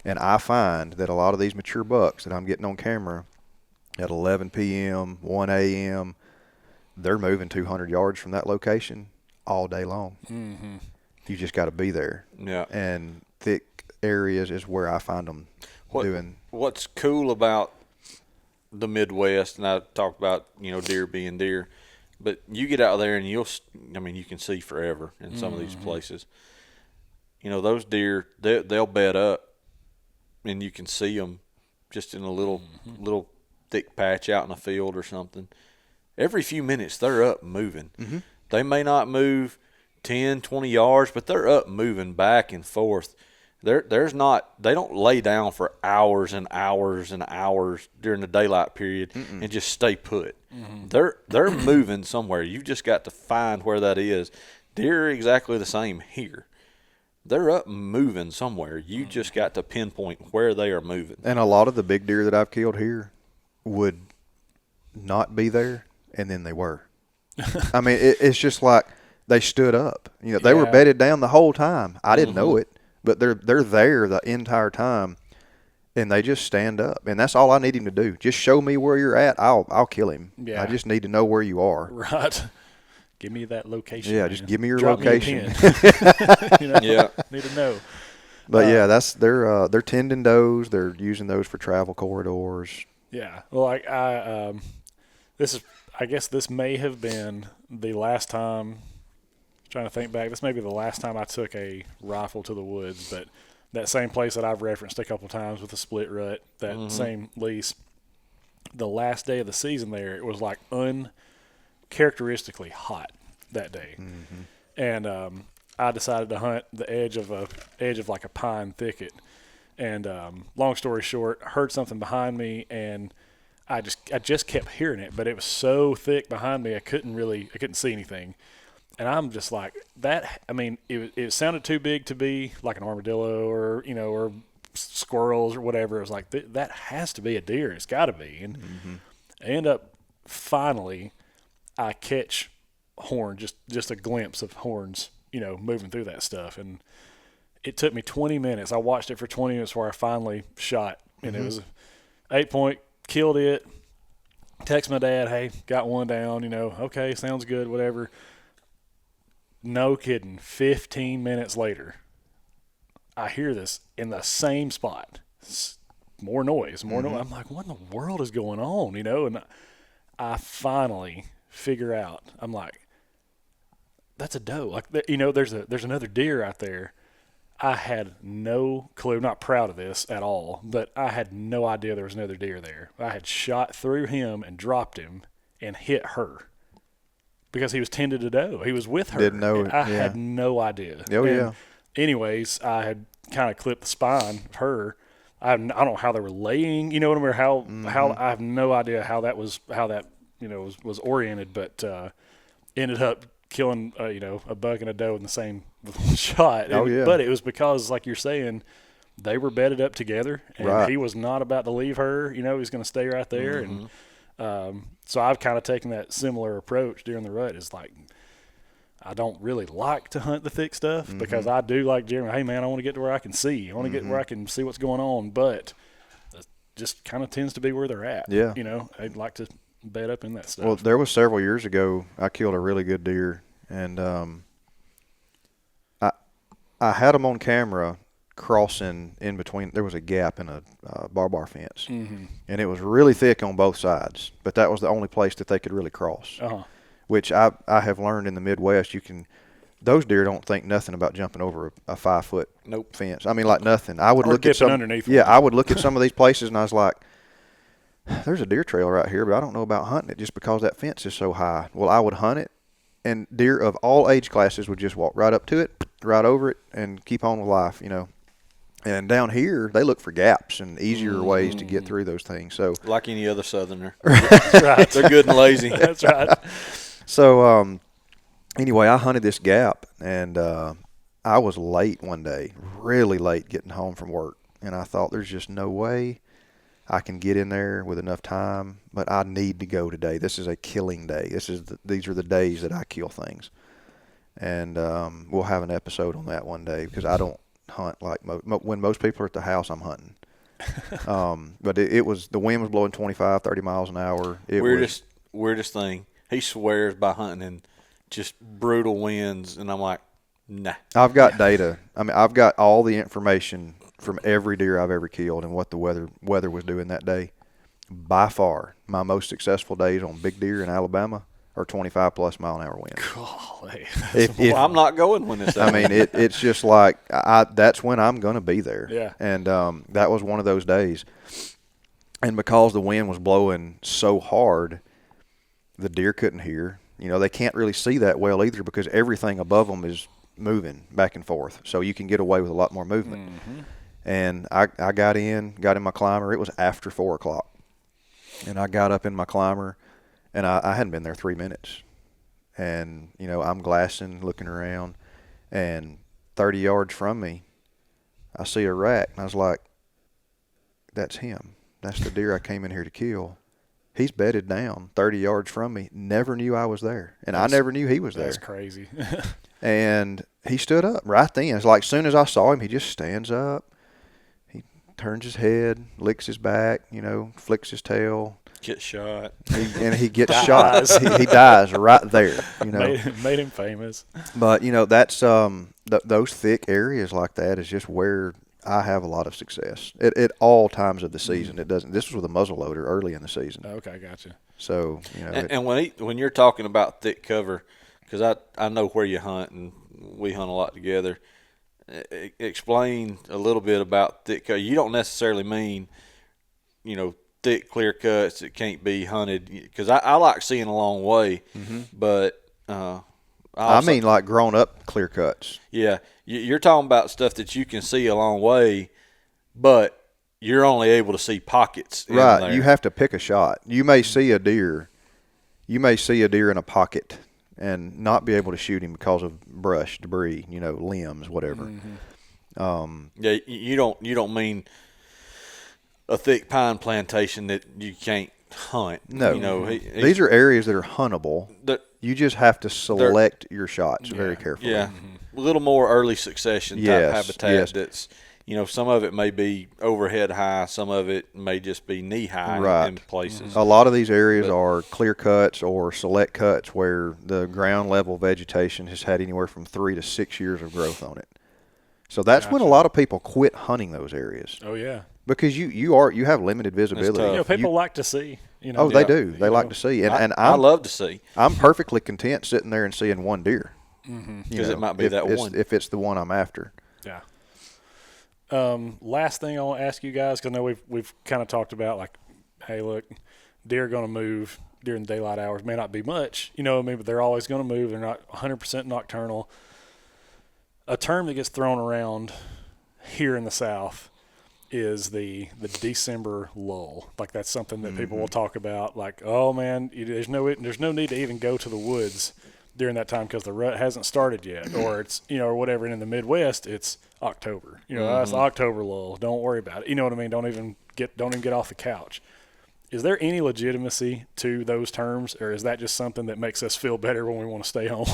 S2: And I find that a lot of these mature bucks that I'm getting on camera at 11 p.m., 1 a.m., they're moving 200 yards from that location all day long.
S1: Mm-hmm.
S2: You just got to be there.
S3: Yeah.
S2: And thick areas is where I find them doing.
S3: What's cool about the Midwest, and I talked about, deer being deer, but you get out there and you can see forever in some of these places. Those deer, they'll bed up and you can see them just in a little thick patch out in a field or something. Every few minutes they're up moving. Mm-hmm. They may not move 10, 20 yards, but they're up moving back and forth. They don't lay down for hours and hours and hours during the daylight period and just stay put. Mm-hmm. They're moving somewhere. You've just got to find where that is. Deer are exactly the same here. They're up moving somewhere. You just got to pinpoint where they are moving.
S2: And a lot of the big deer that I've killed here would not be there, and then they were. I mean, it's just like they stood up. They were bedded down the whole time. I didn't know it. But they're there the entire time, and they just stand up, and that's all I need him to do. Just show me where you're at. I'll kill him.
S1: Yeah.
S2: I just need to know where you are.
S1: Right. Give me that location.
S2: Yeah,
S1: man.
S2: just give me your
S1: Drop
S2: location.
S1: Me a pin.
S3: Yeah,
S1: need to know.
S2: But that's they're tending those. They're using those for travel corridors.
S1: Yeah. Well, I guess this may have been the last time. Trying to think back, this may be the last time I took a rifle to the woods, but that same place that I've referenced a couple times with the split rut, that same lease, the last day of the season there, it was like uncharacteristically hot that day. Mm-hmm. And I decided to hunt the edge of like a pine thicket. And long story short, I heard something behind me, and I just kept hearing it, but it was so thick behind me I couldn't see anything. And I'm just like that. I mean, it sounded too big to be like an armadillo or or squirrels or whatever. It was like that has to be a deer. It's got to be. And I end up finally, I catch horn, just a glimpse of horns, moving through that stuff. And it took me 20 minutes. I watched it for 20 minutes before I finally shot, and it was 8-point, killed it. Text my dad, hey, got one down. Okay, sounds good, whatever. No kidding. 15 minutes later, I hear this in the same spot. More noise, more noise. I'm like, what in the world is going on? And I finally figure out. I'm like, that's a doe. Like, there's another deer out there. I had no clue. I'm not proud of this at all, but I had no idea there was another deer there. I had shot through him and dropped him and hit her. Because he was tended to doe. He was with her.
S2: Didn't know.
S1: I had no idea.
S2: Oh, yeah.
S1: Anyways, I had kind of clipped the spine of her. I don't know how they were laying. You know what I mean? How I have no idea how that was was oriented, but ended up killing a buck and a doe in the same shot.
S2: Oh, yeah.
S1: But it was because, like you're saying, they were bedded up together, and he was not about to leave her. He was going to stay right there, and. So I've kind of taken that similar approach during the rut. Is like, I don't really like to hunt the thick stuff because I do like Jeremy. Hey man, I want to get to where I can see. I want to get where I can see what's going on, but it just kind of tends to be where they're at.
S2: Yeah.
S1: I'd like to bed up in that stuff.
S2: Well, there was several years ago, I killed a really good deer, and I had him on camera crossing in between. There was a gap in a barbed wire fence, and it was really thick on both sides, but that was the only place that they could really cross. Which I have learned in the Midwest, those deer don't think nothing about jumping over a 5-foot fence. I mean, like nothing. I would look at some
S1: underneath.
S2: Yeah, I would look at some of these places, and I was like, there's a deer trail right here, but I don't know about hunting it just because that fence is so high. Well, I would hunt it, and deer of all age classes would just walk right up to it, right over it, and keep on with life. And down here, they look for gaps and easier ways to get through those things. So,
S3: like any other Southerner,
S1: That's right.
S3: They're good and lazy.
S1: That's right.
S2: So, anyway, I hunted this gap, and I was late one day, really late getting home from work. And I thought, there's just no way I can get in there with enough time, but I need to go today. This is a killing day. These are the days that I kill things. And we'll have an episode on that one day, because I don't hunt like when most people are at the house, I'm hunting. But it was, the wind was blowing 25, 30 miles an hour.
S3: Weirdest thing. He swears by hunting in just brutal winds, and I'm like, nah.
S2: I've got data. I mean, I've got all the information from every deer I've ever killed and what the weather was doing that day. By far, my most successful days on big deer in Alabama are 25 plus mile an hour winds.
S1: Golly.
S3: Well, I'm not going when it's
S2: I mean, it's just like, that's when I'm going to be there.
S1: Yeah.
S2: And that was one of those days. And because the wind was blowing so hard, the deer couldn't hear. You know, they can't really see that well either, because everything above them is moving back and forth. So you can get away with a lot more movement.
S1: Mm-hmm.
S2: And I got in my climber. It was after 4 o'clock. And I got up in my climber, and I hadn't been there 3 minutes. And, you know, I'm glassing, looking around, and 30 yards from me, I see a rack, and I was like, that's him. That's the deer I came in here to kill. He's bedded down 30 yards from me. Never knew I was there. And I never knew he was there.
S1: That's crazy.
S2: And he stood up right then. It's like, as soon as I saw him, he just stands up. He turns his head, licks his back, you know, flicks his tail.
S3: Get shot.
S2: And he gets shot. He dies right there, you know.
S1: Made him famous.
S2: But, you know, that's those thick areas like that is just where I have a lot of success at all times of the season. It doesn't. This was with a muzzleloader early in the season.
S1: Okay, gotcha.
S2: So, you know.
S3: And when you're talking about thick cover, because I know where you hunt, and we hunt a lot together. Explain a little bit about thick cover. You don't necessarily mean, you know, thick clear cuts that can't be hunted, because I like seeing a long way, but
S2: I mean like grown up clear cuts.
S3: Yeah, you're talking about stuff that you can see a long way, but you're only able to see pockets.
S2: Right,
S3: there.
S2: you have to pick a shot. You may see a deer in a pocket and not be able to shoot him because of brush, debris, you know, limbs, whatever.
S3: Yeah, you don't mean a thick pine plantation that you can't hunt.
S2: No,
S3: you know,
S2: these are areas that are huntable. You just have to select your shots very carefully.
S3: Yeah, a little more early succession type habitat. That's, you know, some of it may be overhead high, some of it may just be knee high in places.
S2: A lot of these areas are clear cuts or select cuts where the ground level vegetation has had anywhere from 3 to 6 years of growth on it. So that's when a lot of people quit hunting those areas.
S1: Oh yeah.
S2: Because you have limited visibility.
S1: You know, people like to see. You know,
S2: oh, they do. They like to see, and
S3: I love to see.
S2: I'm perfectly content sitting there and seeing one deer.
S3: Because it might be that one.
S2: If it's the one I'm after.
S1: Yeah. Last thing I want to ask you guys, because I know we've kind of talked about, like, hey, look, deer are going to move during the daylight hours. May not be much, you know what I mean, but they're always going to move. They're not 100% nocturnal. A term that gets thrown around here in the South is the December lull. Like, that's something that people will talk about. Like, oh man, there's no need to even go to the woods during that time because the rut hasn't started yet, or it's, you know, or whatever. And in the Midwest, it's October. You know, that's October lull. Don't worry about it. You know what I mean? Don't even get off the couch. Is there any legitimacy to those terms, or is that just something that makes us feel better when we want to stay home?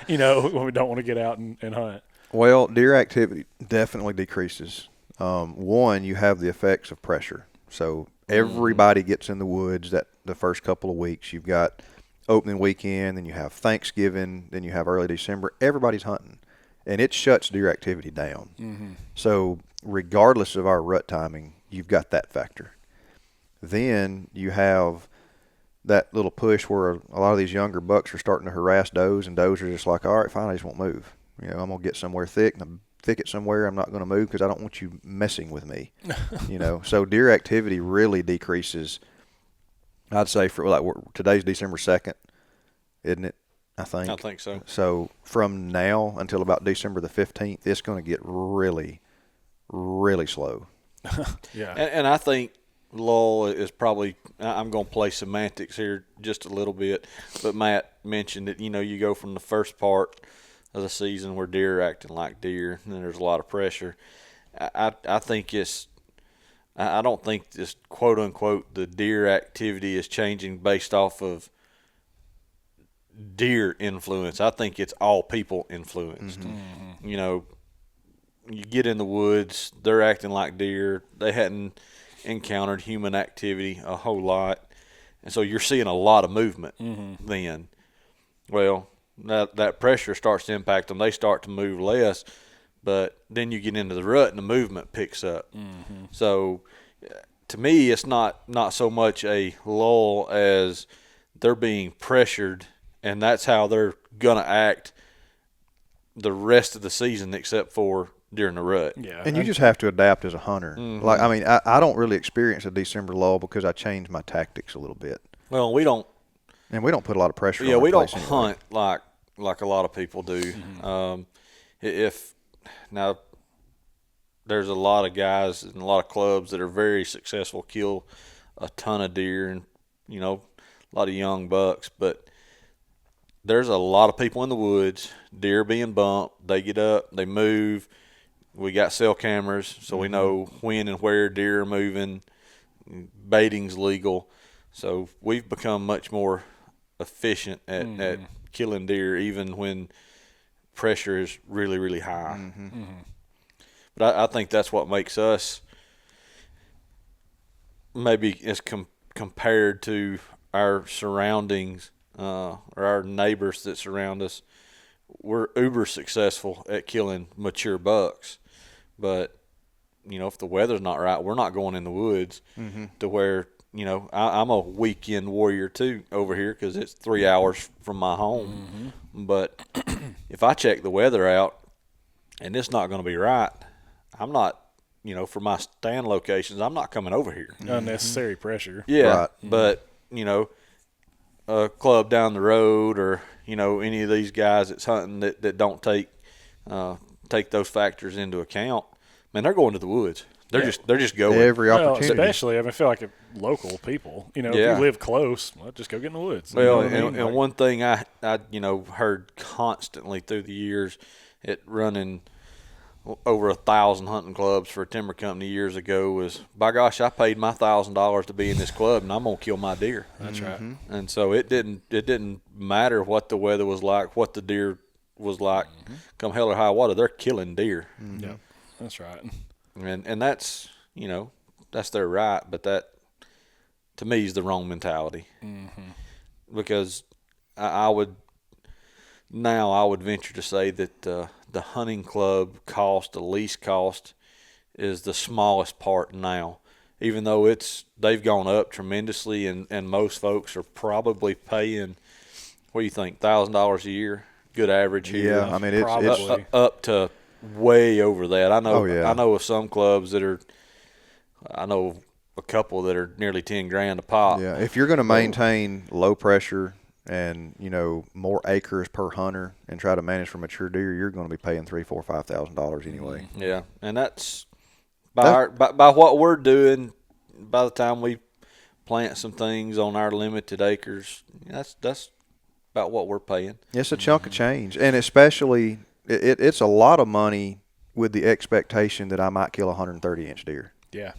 S1: You know, when we don't want to get out and hunt.
S2: Well, deer activity definitely decreases. One, you have the effects of pressure. So everybody gets in the woods that the first couple of weeks. You've got opening weekend, then you have Thanksgiving, then you have early December. Everybody's hunting, and it shuts deer activity down. So regardless of our rut timing, you've got that factor. Then you have that little push where a lot of these younger bucks are starting to harass does, and does are just like, all right, fine, I just won't move. You know, I'm going to get somewhere thicket somewhere. I'm not going to move because I don't want you messing with me. You know, so deer activity really decreases. I'd say for today's December 2nd, isn't it? I think
S3: so.
S2: So from now until about December the 15th, it's going to get really, really slow.
S1: Yeah.
S3: And I think lull is probably, I'm going to play semantics here just a little bit, but Matt mentioned that, you go from the first part of the season where deer are acting like deer, and then there's a lot of pressure. I think I don't think this quote unquote the deer activity is changing based off of deer influence. I think it's all people influenced. Mm-hmm. You get in the woods, they're acting like deer. They hadn't encountered human activity a whole lot, and so you're seeing a lot of movement. Mm-hmm. Then, well, that pressure starts to impact them. They start to move less, but then you get into the rut and the movement picks up. Mm-hmm. So to me, it's not so much a lull as they're being pressured, and that's how they're gonna act the rest of the season, except for during the rut.
S2: Yeah, and you just have to adapt as a hunter. Mm-hmm. Like, I mean, I don't really experience a December lull because I change my tactics a little bit.
S3: Well, we don't
S2: put a lot of pressure.
S3: Yeah,
S2: on
S3: we don't
S2: anyway.
S3: hunt like a lot of people do. Mm-hmm. Now there's a lot of guys and a lot of clubs that are very successful, kill a ton of deer and a lot of young bucks, but there's a lot of people in the woods, deer being bumped, they get up, they move. We got cell cameras, so we know when and where deer are moving. Baiting's legal. So we've become much more efficient at killing deer, even when pressure is really, really high. Mm-hmm. Mm-hmm. But I think that's what makes us maybe as compared to our surroundings or our neighbors that surround us, we're uber successful at killing mature bucks. But, if the weather's not right, we're not going in the woods to where, I'm a weekend warrior too over here because it's 3 hours from my home. Mm-hmm. But if I check the weather out and it's not going to be right, I'm not, for my stand locations, I'm not coming over here.
S1: Unnecessary pressure.
S3: Yeah, right. But, a club down the road or, any of these guys that's hunting that don't take those factors into account, man, they're going to the woods. They're just going
S2: every opportunity.
S1: Especially, I feel like local people. If you live close, well, just go get in the woods.
S3: Well, and one thing I heard constantly through the years, at running over 1,000 hunting clubs for a timber company years ago was, by gosh, I paid my $1,000 to be in this club, and I'm gonna kill my deer.
S1: That's right.
S3: And so it didn't matter what the weather was like, what the deer was like. Mm-hmm. Come hell or high water, they're killing deer.
S1: Mm-hmm. Yeah, that's right.
S3: And that's that's their right, but that to me is the wrong mentality. Mm-hmm. Because I would venture to say that the hunting club cost, the lease cost, is the smallest part now. Even though they've gone up tremendously, and most folks are probably paying, what do you think, $1,000 a year, good average here.
S2: Yeah, I mean it's
S3: up to way over that. I know.
S2: Oh, yeah.
S3: I know of some clubs that are. I know a couple that are nearly $10,000 a pop.
S2: Yeah, if you're going to maintain low pressure and more acres per hunter and try to manage for mature deer, you're going to be paying $3,000, $4,000, $5,000 anyway.
S3: Yeah, and that's by what we're doing. By the time we plant some things on our limited acres, that's about what we're paying.
S2: It's a chunk of change, and especially it's a lot of money with the expectation that I might kill a 130-inch deer.
S1: Yeah,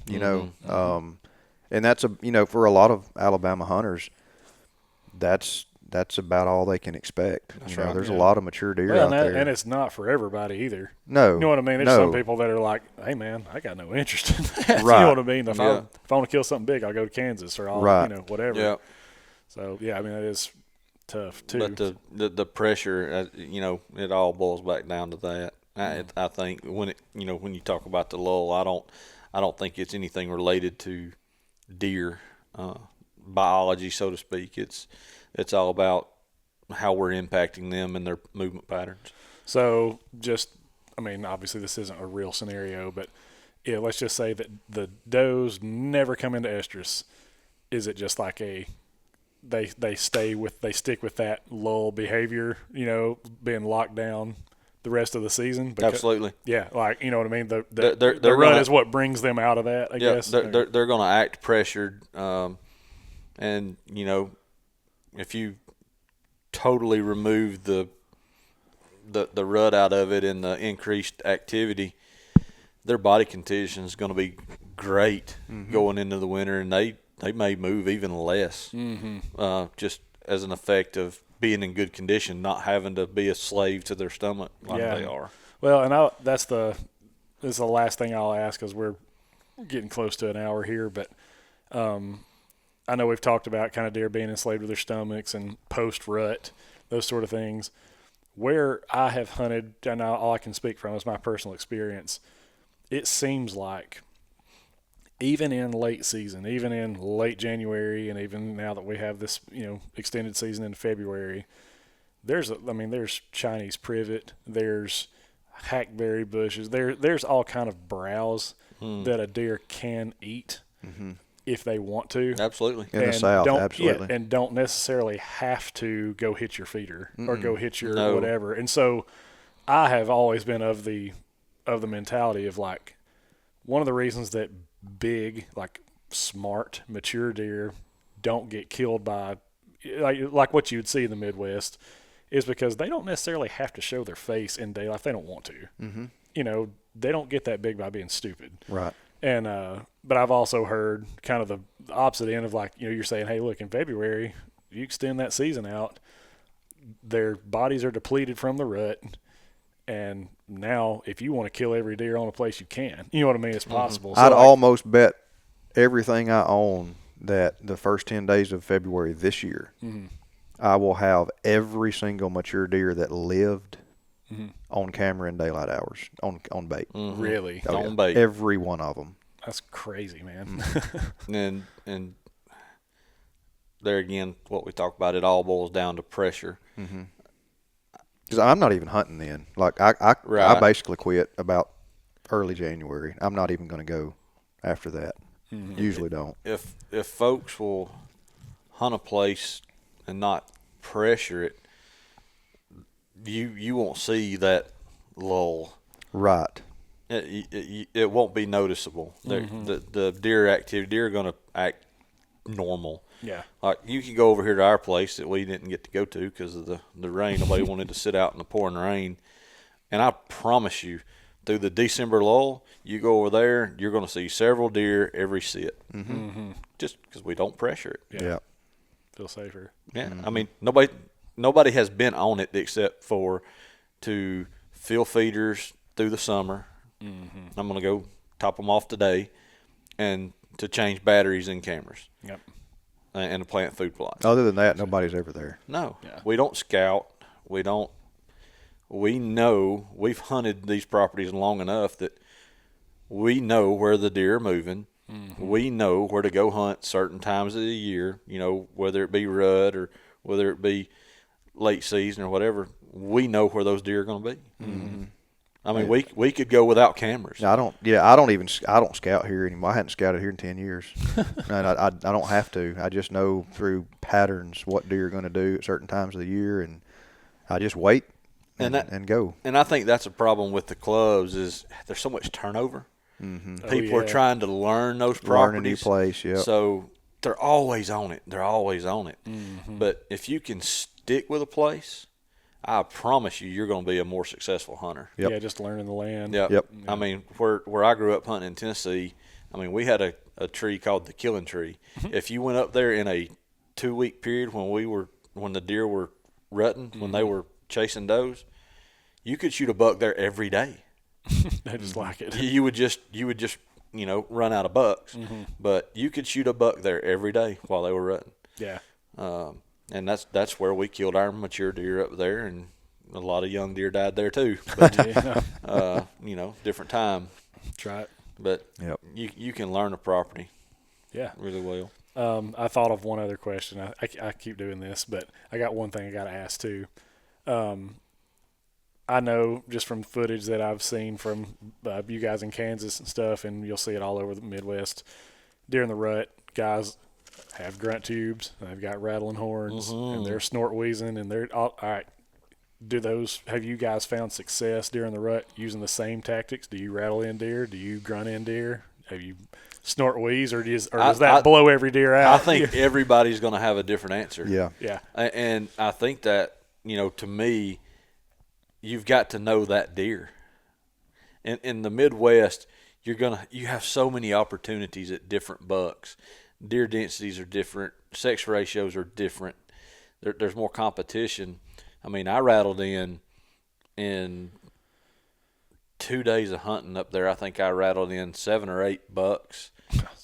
S2: and that's for a lot of Alabama hunters, that's about all they can expect.
S1: That's right.
S2: There's a lot of mature deer
S1: out
S2: there,
S1: and it's not for everybody either.
S2: No,
S1: you know what I mean. There's some people that are like, "Hey, man, I got no interest in that."
S2: Right.
S1: You know what I mean? If I want to kill something big, I'll go to Kansas or I'll whatever.
S3: Yeah.
S1: So yeah, I mean it is tough too.
S3: But the pressure, it all boils back down to that. I think when when you talk about the lull, I don't think it's anything related to deer biology, so to speak. It's all about how we're impacting them and their movement patterns.
S1: So obviously this isn't a real scenario, but yeah, let's just say that the does never come into estrus. Is it just like they stick with that lull behavior, being locked down the rest of the season.
S3: Absolutely.
S1: Yeah, like, you know what I mean? The
S3: They're
S1: rut
S3: gonna,
S1: is what brings them out of that, I guess.
S3: They're going to act pressured. And, you know, if you totally remove the rut out of it and the increased activity, their body condition is going to be great going into the winter, and they may move even less just as an effect of being in good condition, not having to be a slave to their stomach like they are.
S1: Well, and this is the last thing I'll ask, because we're getting close to an hour here, but I know we've talked about kind of deer being enslaved with their stomachs and post-rut, those sort of things. Where I have hunted, and all I can speak from is my personal experience, it seems like even in late season, even in late January, and even now that we have this, you know, extended season in February, there's Chinese privet, there's hackberry bushes, there's all kind of browse that a deer can eat if they want to.
S3: Absolutely.
S2: In the South, absolutely.
S1: Yeah, and don't necessarily have to go hit your feeder or go hit your whatever. And so I have always been of the mentality of, like, one of the reasons that big, like, smart, mature deer don't get killed by like what you would see in the Midwest is because they don't necessarily have to show their face in daylight if they don't want to. You know, they don't get that big by being stupid.
S2: Right.
S1: And but I've also heard kind of the opposite end of, like, you know, you're saying, hey, look, in February, you extend that season out, their bodies are depleted from the rut, and now if you want to kill every deer on a place, you can. You know what I mean? It's possible. So,
S2: I'd
S1: like,
S2: almost bet everything I own that the first 10 days of February this year, I will have every single mature deer that lived on camera in daylight hours on bait.
S1: Really?
S2: Oh,
S3: On bait.
S2: Every one of them.
S1: That's crazy, man.
S3: And there again, what we talk about, it all boils down to pressure.
S2: Because I'm not even hunting then. Like, I basically quit about early January. I'm not even going to go after that. Usually don't.
S3: If folks will hunt a place and not pressure it, you won't see that lull.
S2: Right.
S3: It won't be noticeable. The deer are going to act normal.
S1: Yeah.
S3: Like, you can go over here to our place that we didn't get to go to because of the rain. Nobody wanted to sit out in the pouring rain. And I promise you, through the December lull, you go over there, you're going to see several deer every sit. Just because we don't pressure it.
S2: Yeah.
S1: Feel safer.
S3: Yeah. I mean, nobody has been on it except for to fill feeders through the summer. I'm going to go top them off today, and to change batteries in cameras.
S1: Yep.
S3: And to plant food plots.
S2: Other than that, nobody's ever there.
S3: No.
S1: Yeah.
S3: We don't scout. We know we've hunted these properties long enough that we know where the deer are moving. We know where to go hunt certain times of the year, you know, whether it be rut or whether it be late season or whatever. We know where those deer are going to be. I mean, we could go without cameras.
S2: I don't scout here anymore. I hadn't scouted here in 10 years. And I don't have to. I just know through patterns what deer are going to do at certain times of the year, and I just wait and go.
S3: And I think that's a problem with the clubs is there's so much turnover. People are trying to learn those properties.
S2: Learn a new place, yeah.
S3: So they're always on it. But if you can stick with a place, I promise you're going to be a more successful hunter.
S1: Yeah, just learning the land.
S2: Yep.
S3: I mean, where I grew up hunting in Tennessee, I mean, we had a tree called the killing tree. If you went up there in a 2-week period when the deer were rutting, when they were chasing does, you could shoot a buck there every day.
S1: I just like it.
S3: You would just you know, run out of bucks, but you could shoot a buck there every day while they were rutting.
S1: Yeah.
S3: And that's where we killed our mature deer up there, and a lot of young deer died there too. But you know, different time.
S1: Try it.
S3: But you can learn a property.
S1: Yeah.
S3: Really well.
S1: I thought of one other question. I keep doing this, but I got one thing I got to ask too. I know just from footage that I've seen from you guys in Kansas and stuff, and you'll see it all over the Midwest, during the rut, guys have grunt tubes, they've got rattling horns, and they're snort wheezing, and they're all right. have you guys found success during the rut using the same tactics? Do you rattle in deer? Do you grunt in deer? Have you snort wheeze, or does that blow every deer out?
S3: I think everybody's going to have a different answer.
S1: Yeah.
S3: And I think that, to me, you've got to know that deer. In the Midwest, you have so many opportunities at different bucks. Deer densities are different. Sex ratios are different. There's more competition. I mean, I rattled in 2 days of hunting up there. I think I rattled in 7 or 8 bucks.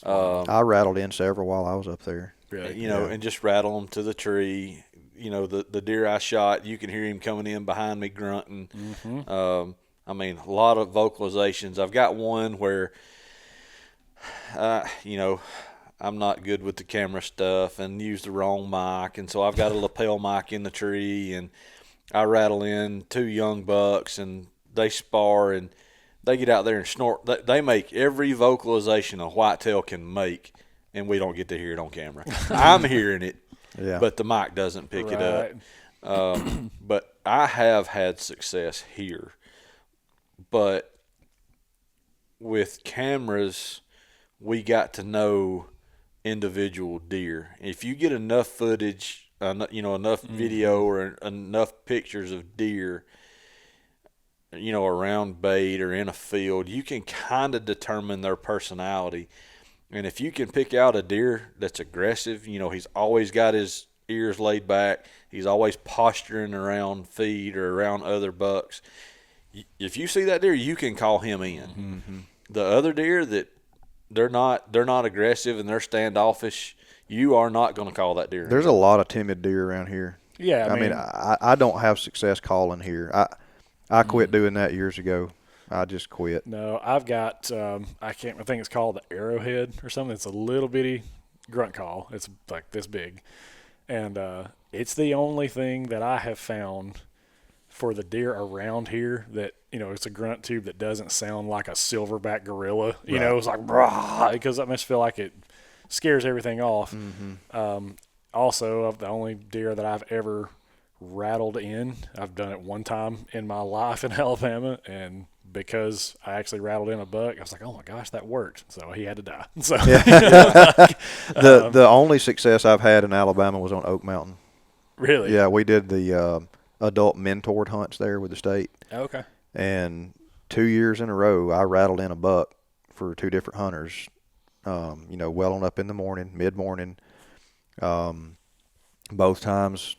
S2: I rattled in several while I was up there.
S1: Really?
S3: And just rattle them to the tree. The deer I shot, you can hear him coming in behind me grunting.
S1: Mm-hmm.
S3: I mean, a lot of vocalizations. I've got one where, I'm not good with the camera stuff and use the wrong mic, and so I've got a lapel mic in the tree, and I rattle in 2 young bucks, and they spar, and they get out there and snort. They make every vocalization a whitetail can make, and we don't get to hear it on camera. I'm hearing it, but the mic doesn't pick it up. But I have had success here. But with cameras, we got to know individual deer. If you get enough footage, enough video or enough pictures of deer, around bait or in a field, you can kind of determine their personality. And if you can pick out a deer that's aggressive, he's always got his ears laid back, he's always posturing around feed or around other bucks. If you see that deer, you can call him in.
S2: Mm-hmm.
S3: The other deer that they're not aggressive and they're standoffish, you are not going to call that deer.
S2: There's a lot of timid deer around here.
S1: Yeah,
S2: I mean, I don't have success calling here. I quit doing that years ago. I just quit.
S1: No, I've got I think it's called the Arrowhead or something. It's a little bitty grunt call. It's like this big, and it's the only thing that I have found for the deer around here that it's a grunt tube that doesn't sound like a silverback gorilla. It's like brah, because I must feel like it scares everything off.
S2: Mm-hmm.
S1: Also, the only deer that I've ever rattled in, I've done it one time in my life in Alabama, and because I actually rattled in a buck, I was like, oh my gosh, that worked. So he had to die. So
S2: the only success I've had in Alabama was on Oak Mountain.
S1: Really?
S2: Yeah, we did the adult mentored hunts there with the state.
S1: Okay.
S2: And 2 years in a row, I rattled in a buck for 2 different hunters. Well on up in the morning, mid-morning. Both times,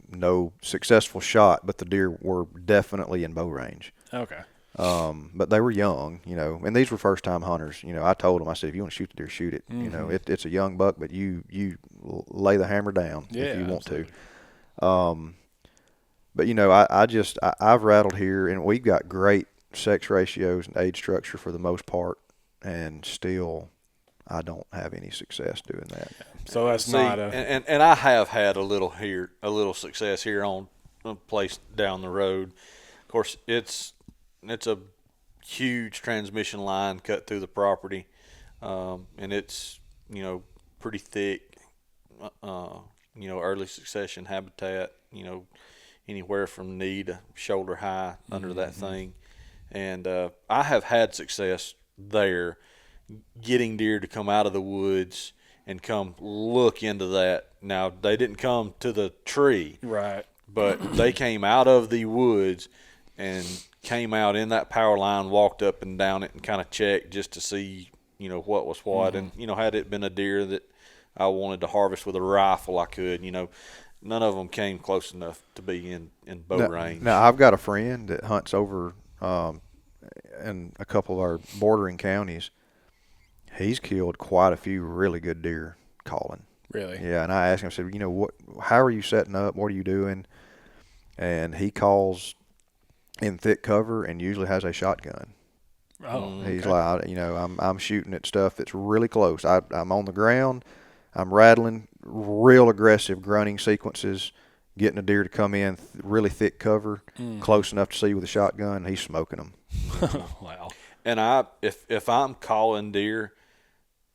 S2: no successful shot, but the deer were definitely in bow range.
S1: Okay.
S2: But they were young, and these were first-time hunters. I told them, I said, if you want to shoot the deer, shoot it.
S1: Mm-hmm.
S2: It's a young buck, but you lay the hammer down if you want to. But I've rattled here, and we've got great sex ratios and age structure for the most part, and still, I don't have any success doing that.
S1: So that's not a
S3: and I have had a little success here on a place down the road. Of course, it's a huge transmission line cut through the property, and it's pretty thick, early succession habitat, anywhere from knee to shoulder high under that thing. And I have had success there getting deer to come out of the woods and come look into that. Now, they didn't come to the tree.
S1: Right.
S3: But they came out of the woods and came out in that power line, walked up and down it and kind of checked just to see, what was what. And, had it been a deer that I wanted to harvest with a rifle, I could, none of them came close enough to be in bow range.
S2: Now, I've got a friend that hunts over in a couple of our bordering counties. He's killed quite a few really good deer calling.
S1: Really?
S2: Yeah, and I asked him, I said, how are you setting up? What are you doing? And he calls in thick cover and usually has a shotgun.
S1: Oh,
S2: He's like, I'm shooting at stuff that's really close. I'm on the ground. I'm rattling real aggressive grunting sequences, getting a deer to come in really thick cover, close enough to see with a shotgun, and he's smoking them.
S1: Wow.
S3: And if I'm calling deer,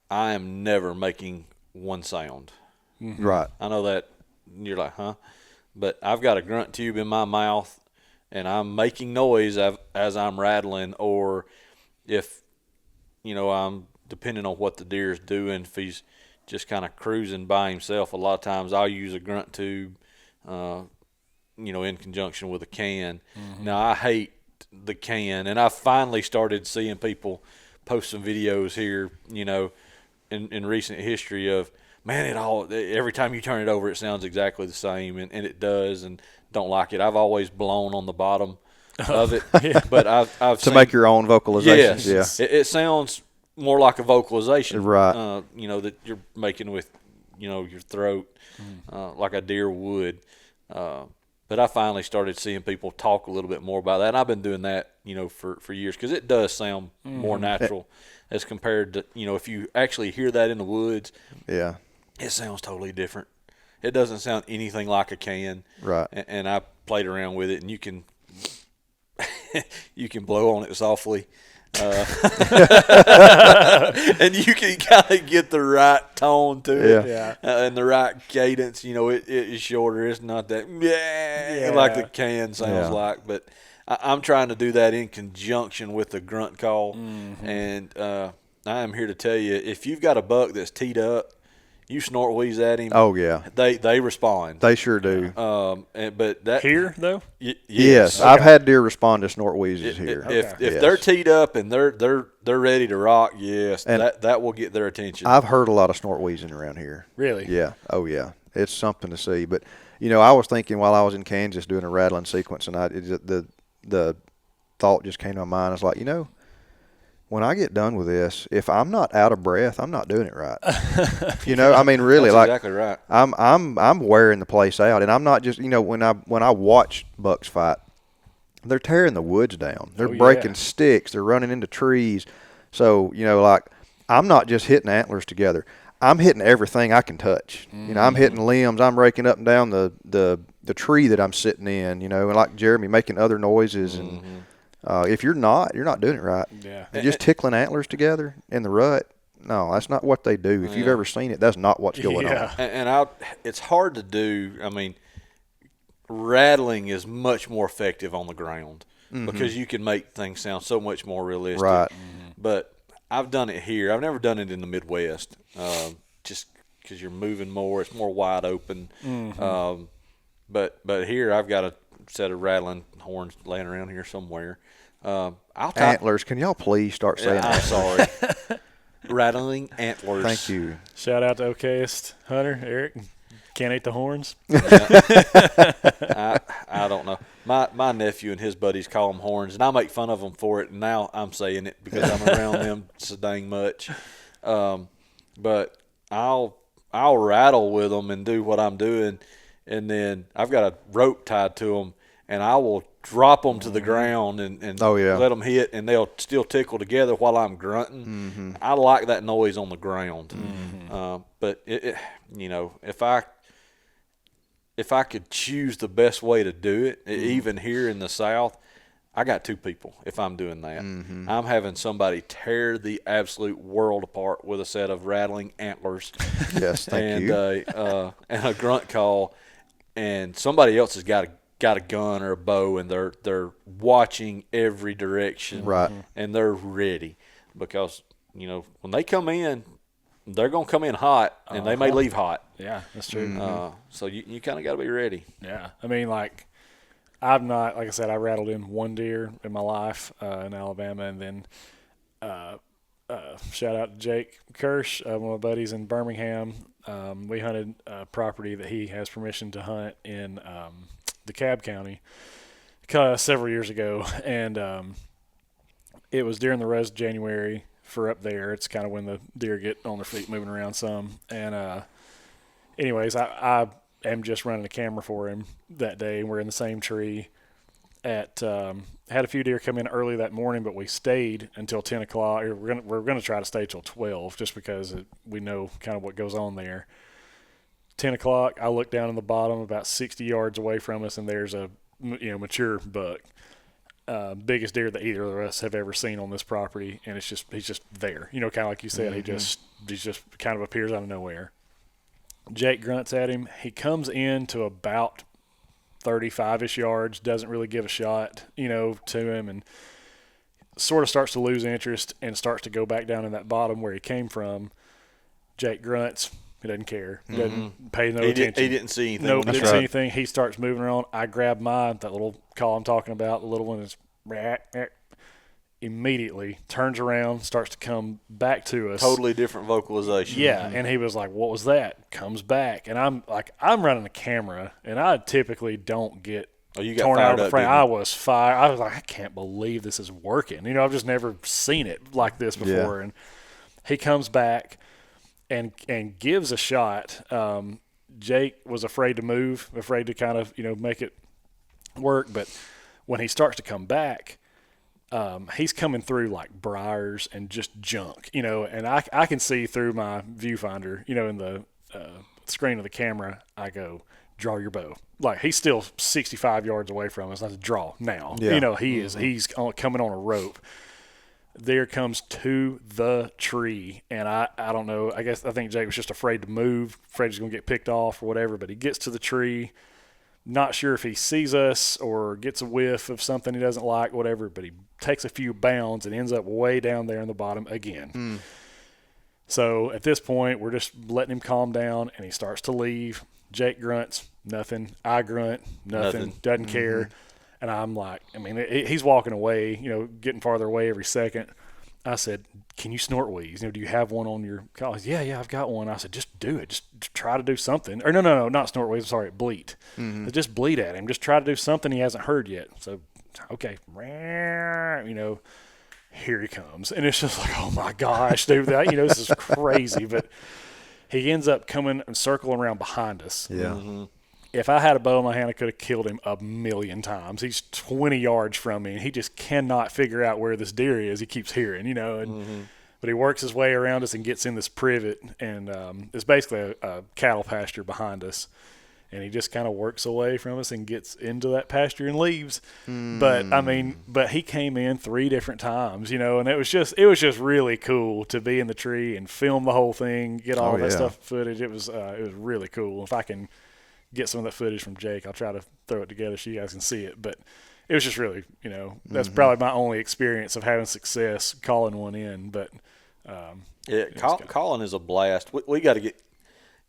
S3: I am never making one sound.
S2: Right.
S3: I know that you're like, huh? But I've got a grunt tube in my mouth and I'm making noise as I'm rattling, or if, I'm depending on what the deer is doing, if he's just kind of cruising by himself, a lot of times I'll use a grunt tube, in conjunction with a can. Mm-hmm. Now, I hate the can, and I finally started seeing people post some videos here, in recent history of, man, every time you turn it over, it sounds exactly the same, and it does, and don't like it. I've always blown on the bottom of it,
S1: yeah.
S3: but I've
S2: to make your own vocalization.
S3: Yes, yeah. It sounds more like a vocalization,
S2: right?
S3: That you're making with, your throat, like a deer would. But I finally started seeing people talk a little bit more about that, and I've been doing that, for years, because it does sound more natural as compared to, if you actually hear that in the woods.
S2: Yeah,
S3: it sounds totally different. It doesn't sound anything like a can.
S2: Right.
S3: And I played around with it, and you can blow on it softly. And you can kind of get the right tone to it, and the right cadence. It is shorter. It's not that like the can sounds like. But I'm trying to do that in conjunction with the grunt call. Mm-hmm. And I am here to tell you, if you've got a buck that's teed up, you snort wheeze at him.
S2: Oh yeah,
S3: they respond.
S2: They sure do.
S3: But that
S1: here though.
S2: Yes, okay. I've had deer respond to snort wheezes here.
S3: If they're teed up and they're ready to rock, yes, and that will get their attention.
S2: I've heard a lot of snort wheezing around here.
S1: Really?
S2: Yeah. Oh yeah, it's something to see. But I was thinking while I was in Kansas doing a rattling sequence, and the thought just came to my mind. I was like, when I get done with this, if I'm not out of breath, I'm not doing it right. I mean, really,
S3: that's
S2: like
S3: exactly right.
S2: I'm wearing the place out, and I'm not just when I watch bucks fight, they're tearing the woods down. They're breaking sticks. They're running into trees. So like I'm not just hitting antlers together. I'm hitting everything I can touch.
S1: Mm-hmm.
S2: I'm hitting limbs. I'm raking up and down the tree that I'm sitting in. And like Jerremy, making other noises and.
S3: Mm-hmm.
S2: If you're not doing it right.
S1: Yeah.
S2: And just tickling antlers together in the rut, no, that's not what they do. If you've ever seen it, that's not what's going on.
S3: And it's hard to do. I mean, rattling is much more effective on the ground because you can make things sound so much more realistic.
S2: Right.
S3: Mm-hmm. But I've done it here. I've never done it in the Midwest, just because you're moving more. It's more wide open.
S1: Mm-hmm.
S3: But here I've got a set of rattling horns laying around here somewhere.
S2: Antlers. Can y'all please start saying that?
S3: I'm sorry. Rattling antlers.
S2: Thank you.
S1: Shout out to okayest hunter Eric. Can't eat the horns.
S3: I don't know. My nephew and his buddies call them horns, and I make fun of them for it. And now I'm saying it because I'm around them so dang much. But I'll rattle with them and do what I'm doing, and then I've got a rope tied to them, and I will drop them to the ground and let them hit, and they'll still tickle together while I'm grunting.
S2: Mm-hmm.
S3: I like that noise on the ground. But if I could choose the best way to do it, even here in the South, I got two people if I'm doing that.
S2: Mm-hmm.
S3: I'm having somebody tear the absolute world apart with a set of rattling antlers.
S2: Yes, thank you.
S3: And a grunt call, and somebody else has got a gun or a bow, and they're watching every direction,
S2: right? And
S3: they're ready because when they come in, they're gonna come in hot, and they may leave hot.
S1: Yeah, that's true.
S3: So you kind of got to be ready.
S1: Yeah, I mean, like I've not, like I said, I rattled in one deer in my life in Alabama, and then shout out to Jake Kirsch, one of my buddies in Birmingham. We hunted a property that he has permission to hunt in DeKalb County several years ago, and it was during the rest of January for up there. It's kind of when the deer get on their feet moving around some, and anyways, I am just running a camera for him that day. We're in the same tree had a few deer come in early that morning, but we stayed until 10 o'clock. We're gonna try to stay till 12 just because we know kind of what goes on there. 10 o'clock, I look down in the bottom about 60 yards away from us, and there's a mature buck, biggest deer that either of us have ever seen on this property, and he's just there. Kind of like you said, he just kind of appears out of nowhere. Jake grunts at him. He comes in to about 35-ish yards, doesn't really give a shot, to him, and sort of starts to lose interest and starts to go back down in that bottom where he came from. Jake grunts. He doesn't care. He doesn't pay no attention.
S3: He didn't see anything.
S1: Nope, didn't see anything. He starts moving around. I grab mine, that little call I'm talking about. The little one is immediately turns around, starts to come back to us.
S3: Totally different vocalization.
S1: Yeah, and he was like, what was that? Comes back. And I'm running a camera, and I typically don't get torn out of the frame. I was fired. I was like, I can't believe this is working. I've just never seen it like this before. Yeah. And he comes back and gives a shot. Jake was afraid to move, afraid to kind of, make it work. But when he starts to come back, he's coming through like briars and just junk, and I can see through my viewfinder, in the screen of the camera. I go, draw your bow. Like, he's still 65 yards away from us. I said, draw now. Yeah. He's coming on a rope. There comes to the tree, and I don't know. I think Jake was just afraid to move, afraid he's going to get picked off or whatever. But he gets to the tree, not sure if he sees us or gets a whiff of something he doesn't like, whatever. But he takes a few bounds and ends up way down there in the bottom again. So at this point, we're just letting him calm down, and he starts to leave. Jake grunts, nothing. I grunt, nothing. Doesn't care. And I'm like, he's walking away, getting farther away every second. I said, can you snort wheeze? Do you have one on your collar? Yeah, I've got one. I said, just do it. Just try to do something. Or no, not snort wheeze. I'm sorry, bleat. Just bleat at him. Just try to do something he hasn't heard yet. So, okay, here he comes. And it's just like, oh my gosh, dude, this is crazy. But he ends up coming and circling around behind us.
S2: Yeah.
S1: If I had a bow in my hand, I could have killed him a million times. He's 20 yards from me, and he just cannot figure out where this deer is. He keeps hearing, but he works his way around us and gets in this privet, and it's basically a cattle pasture behind us. And he just kind of works away from us and gets into that pasture and leaves. But he came in 3 different times, and it was just really cool to be in the tree and film the whole thing, get all that stuff footage. It was really cool. If I can get some of that footage from Jake, I'll try to throw it together so you guys can see it. But it was just really, that's probably my only experience of having success calling one in. But
S3: calling is a blast. We got to get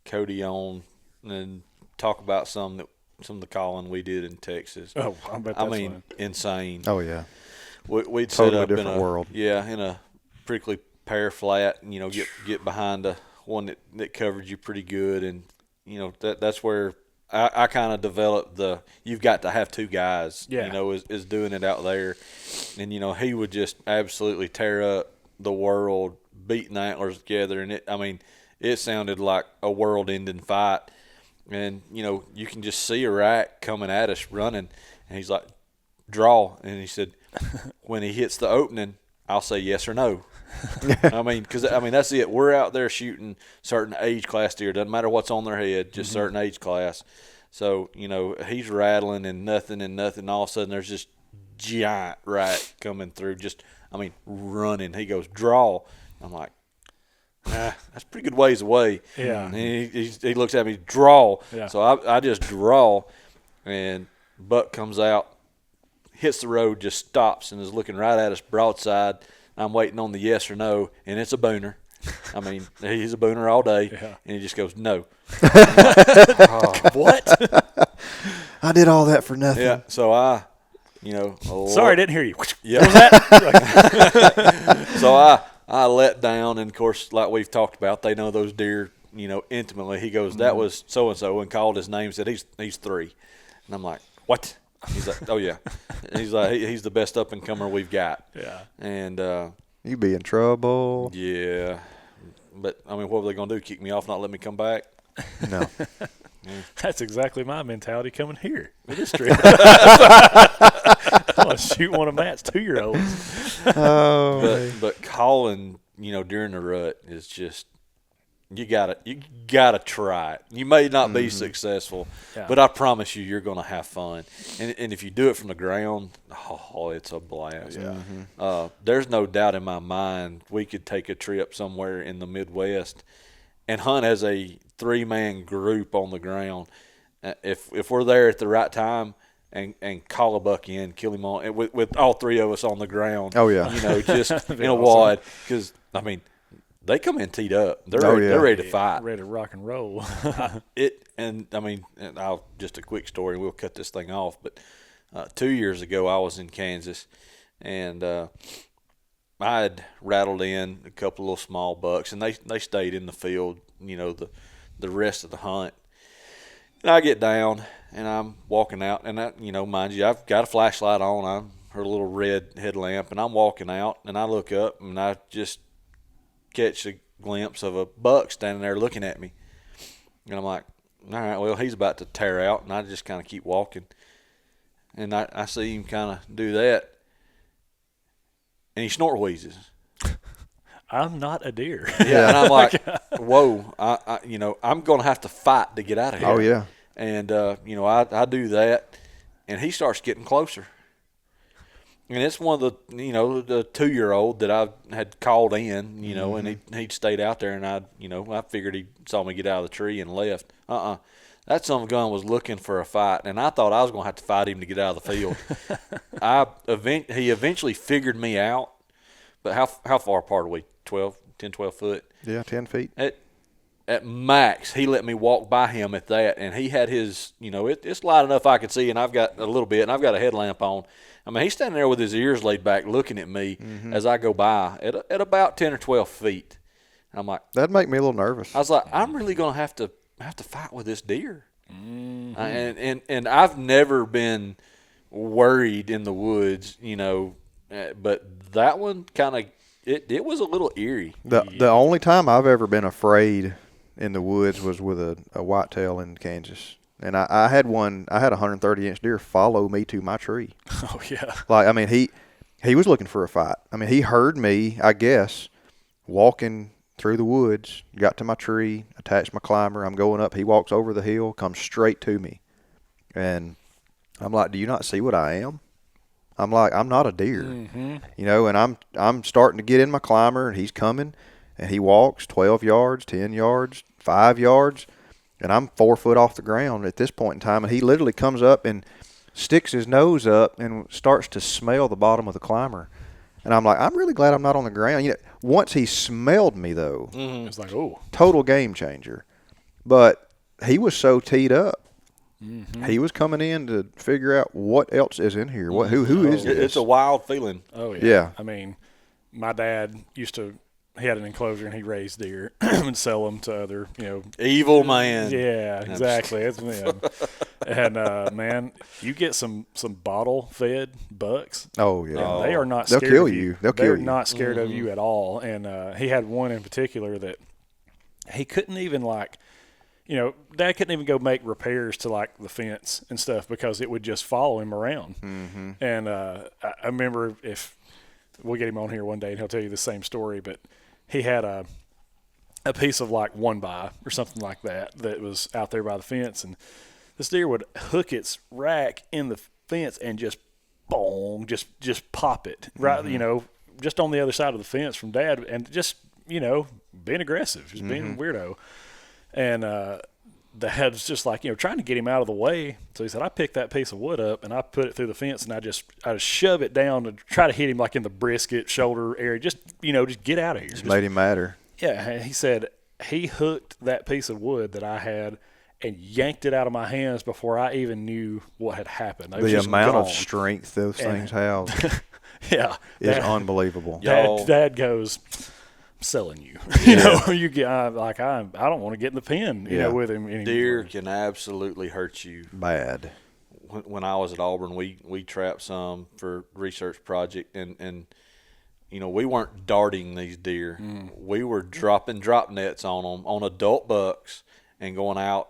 S3: Cody on and talk about some of the calling we did in Texas.
S1: Oh, I bet that's fun.
S3: Insane.
S2: Oh yeah,
S3: we'd
S2: totally
S3: set up
S2: different
S3: in a
S2: world.
S3: Yeah, in a prickly pear flat, and get behind one that covered you pretty good, and that's where I kind of developed you've got to have 2 guys, is doing it out there. And, he would just absolutely tear up the world, beating antlers together. And it sounded like a world ending fight. And, you can just see a rack coming at us running. And he's like, draw. And he said, when he hits the opening, I'll say yes or no. Because that's it. We're out there shooting certain age class deer. Doesn't matter what's on their head, just certain age class. So, he's rattling and nothing. All of a sudden, there's this giant rack coming through, running. He goes, draw. I'm like, that's a pretty good ways away.
S1: Yeah.
S3: And he looks at me, draw. Yeah. So I just draw, and buck comes out, hits the road, just stops, and is looking right at us broadside. I'm waiting on the yes or no, and it's a booner. He's a booner all day, and he just goes, no.
S1: What?
S2: I did all that for nothing.
S3: Yeah, so
S1: sorry, I didn't hear you.
S3: Yeah. What was that? So I let down, and, of course, like we've talked about, they know those deer, intimately. He goes, that was so-and-so, and called his name, said, he's 3. And I'm like, what? He's like, oh, yeah. And he's like, he's the best up-and-comer we've got.
S1: Yeah.
S3: And
S2: you be in trouble.
S3: Yeah. But, what were they going to do, kick me off, not let me come back?
S2: No.
S1: That's exactly my mentality coming here with this trip. I want to shoot one of Matt's 2-year-olds.
S2: Oh.
S3: But calling, during the rut is just, you gotta try it. You may not be successful, but I promise you're gonna have fun. And if you do it from the ground, it's a blast.
S1: Yeah.
S3: There's no doubt in my mind we could take a trip somewhere in the Midwest and hunt as a 3-man group on the ground if we're there at the right time and call a buck in, kill him on, and with all three of us on the ground.
S2: Oh yeah,
S3: just in a wad, because I mean, they come in teed up. They're ready to fight,
S1: ready to rock and roll.
S3: And I'll just a quick story. We'll cut this thing off. But 2 years ago, I was in Kansas, and I had rattled in a couple of little small bucks, and they stayed in the field. The rest of the hunt. And I get down, and I'm walking out, and mind you, I've got a flashlight on. I'm her little red headlamp, and I'm walking out, and I look up, and I just catch a glimpse of a buck standing there looking at me. And I'm like, all right, well, he's about to tear out, and I just kind of keep walking. And I see him kind of do that, and he snort wheezes.
S1: I'm not a deer.
S3: Yeah, and I'm like, whoa, I'm going to have to fight to get out of here.
S2: oh yeah.
S3: And, I do that, and he starts getting closer. And it's one of the 2-year-old that I had called in, and he'd stayed out there, and I figured he saw me get out of the tree and left. That son of a gun was looking for a fight, and I thought I was going to have to fight him to get out of the field. He eventually figured me out, but how far apart are we? 10, 12 foot?
S2: Yeah, 10 feet.
S3: At max, he let me walk by him at that, and he had his, it's light enough I could see, and I've got a little bit, and I've got a headlamp on. I mean, he's standing there with his ears laid back looking at me as I go by at about 10 or 12 feet. And I'm like,
S2: that'd make me a little nervous.
S3: I was like, I'm really going to have to fight with this deer. And I've never been worried in the woods, but that one kind of, it was a little eerie.
S2: The only time I've ever been afraid in the woods was with a whitetail in Kansas. And I had a 130-inch deer follow me to my tree.
S1: Oh, yeah.
S2: Like, I mean, he was looking for a fight. I mean, he heard me, I guess, walking through the woods, got to my tree, attached my climber. I'm going up. He walks over the hill, comes straight to me. And I'm like, do you not see what I am? I'm like, I'm not a deer. And I'm starting to get in my climber, and he's coming. And he walks 12 yards, 10 yards, 5 yards. And I'm 4 foot off the ground at this point in time. And he literally comes up and sticks his nose up and starts to smell the bottom of the climber. And I'm like, I'm really glad I'm not on the ground. Once he smelled me, though,
S1: it's like, oh,
S2: total game changer. But he was so teed up. He was coming in to figure out what else is in here. Who is this?
S3: It's a wild feeling.
S1: Oh, yeah.
S2: Yeah.
S1: I mean, my dad he had an enclosure, and he raised deer and sell them to other,
S3: Evil man.
S1: Yeah, exactly. That's him. And, man, you get some bottle-fed bucks.
S2: Oh, yeah.
S1: They are not
S2: They'll
S1: scared
S2: kill
S1: of
S2: you.
S1: They're not scared of you at all. And he had one in particular that he couldn't even, Dad couldn't even go make repairs to, the fence and stuff because it would just follow him around. And I remember we'll get him on here one day, and he'll tell you the same story, but he had a piece of 1x or something like that was out there by the fence, and this deer would hook its rack in the fence and just boom, just pop it right, just on the other side of the fence from Dad, and just being aggressive, just being a weirdo, and Dad was just trying to get him out of the way. So he said, I picked that piece of wood up and I put it through the fence, and I just shove it down to try to hit him in the brisket, shoulder area. Just get out of here. Just
S2: made him madder.
S1: Yeah. He said he hooked that piece of wood that I had and yanked it out of my hands before I even knew what had happened.
S2: The amount of strength those things have.
S1: Yeah.
S2: Is unbelievable.
S1: Dad goes, I'm selling you. You get I don't want to get in the pen, with him anymore.
S3: Deer can absolutely hurt you
S2: bad.
S3: When I was at Auburn, we trapped some for research project, and we weren't darting these deer. We were dropping drop nets on them on adult bucks and going out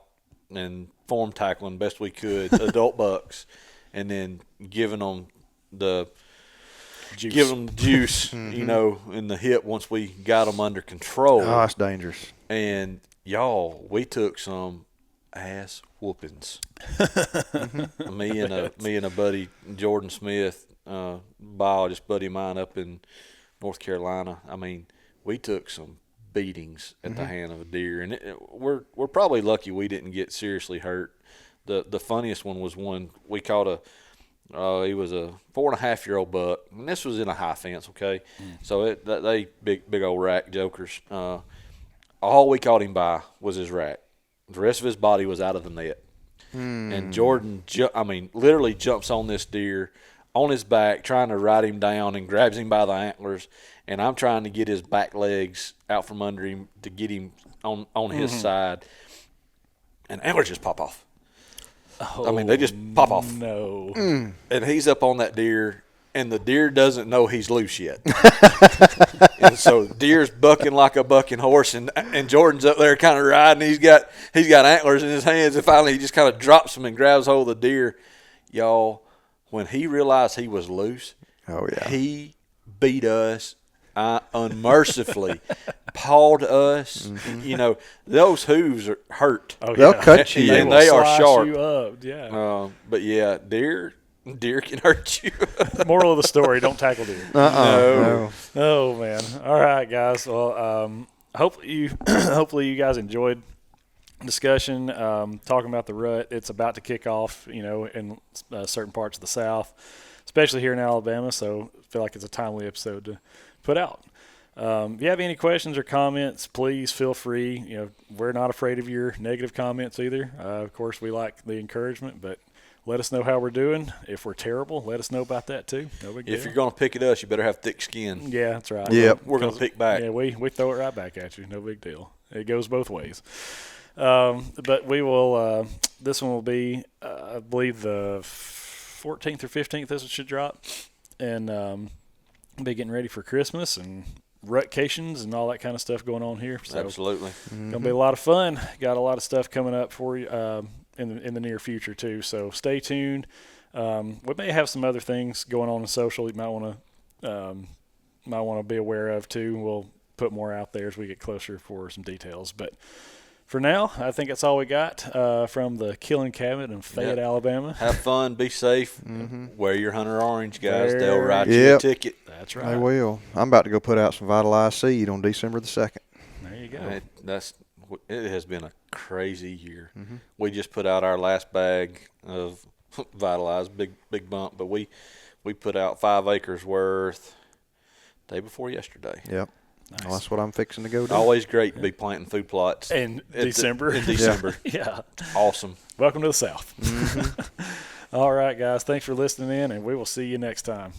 S3: and form tackling best we could adult bucks, and then giving them the juice. Give them juice, in the hip once we got them under control.
S2: Oh, that's dangerous.
S3: And we took some ass whoopings. Me and a buddy, Jordan Smith, biologist buddy of mine up in North Carolina. I mean, we took some beatings at the hand of a deer, and we're probably lucky we didn't get seriously hurt. The funniest one was one we caught he was a 4.5-year-old buck, and this was in a high fence. Okay, so they big old rack jokers. All we caught him by was his rack. The rest of his body was out of the net. And Jordan, literally jumps on this deer on his back, trying to ride him down, and grabs him by the antlers. And I'm trying to get his back legs out from under him to get him on his side. And antlers just pop off. They just pop off.
S1: No.
S3: And he's up on that deer, and the deer doesn't know he's loose yet. And so deer's bucking like a bucking horse, and Jordan's up there kind of riding. He's got antlers in his hands, and finally he just kind of drops them and grabs hold of the deer. Y'all, when he realized he was loose, he beat us unmercifully, pawed us. Those hooves hurt.
S1: Oh,
S2: They'll cut you.
S3: And they are sharp.
S1: You up. Yeah.
S3: But yeah, deer can hurt you.
S1: Moral of the story: don't tackle deer.
S2: No.
S1: Oh man! All right, guys. Well, hopefully you guys enjoyed the discussion. Talking about the rut, it's about to kick off. In certain parts of the South, especially here in Alabama. So I feel like it's a timely episode to put out. If you have any questions or comments, please feel free. We're not afraid of your negative comments either. Of course, we like the encouragement, but let us know how we're doing. If we're terrible, let us know about that too. No big deal.
S3: If you're going to pick at us, you better have thick skin.
S1: Yeah, that's right.
S2: Yep.
S3: We're going to pick back.
S1: Yeah, we throw it right back at you. No big deal. It goes both ways. But we will this one will be, I believe, the 14th or 15th this should drop. And be getting ready for Christmas and rutcations and all that kind of stuff going on here. So
S3: Absolutely.
S1: Going to be a lot of fun. Got a lot of stuff coming up for you in the near future too. So stay tuned. We may have some other things going on in social you might want to be aware of too. We'll put more out there as we get closer for some details. But for now, I think that's all we got from the Killing Cabin in Fayette, Alabama.
S3: Have fun. Be safe. Wear your Hunter Orange, guys. They'll write you a ticket.
S1: That's right.
S2: They will. I'm about to go put out some Vitalized Seed on December the 2nd.
S1: There you go.
S3: It has been a crazy year. We just put out our last bag of Vitalized, big bump, but we put out 5 acres worth day before yesterday.
S2: Yep.
S1: Nice.
S2: Well, that's what I'm fixing to go do.
S3: Always great to be planting food plots
S1: in December. Yeah.
S3: Awesome.
S1: Welcome to the South. All right, guys. Thanks for listening in, and we will see you next time.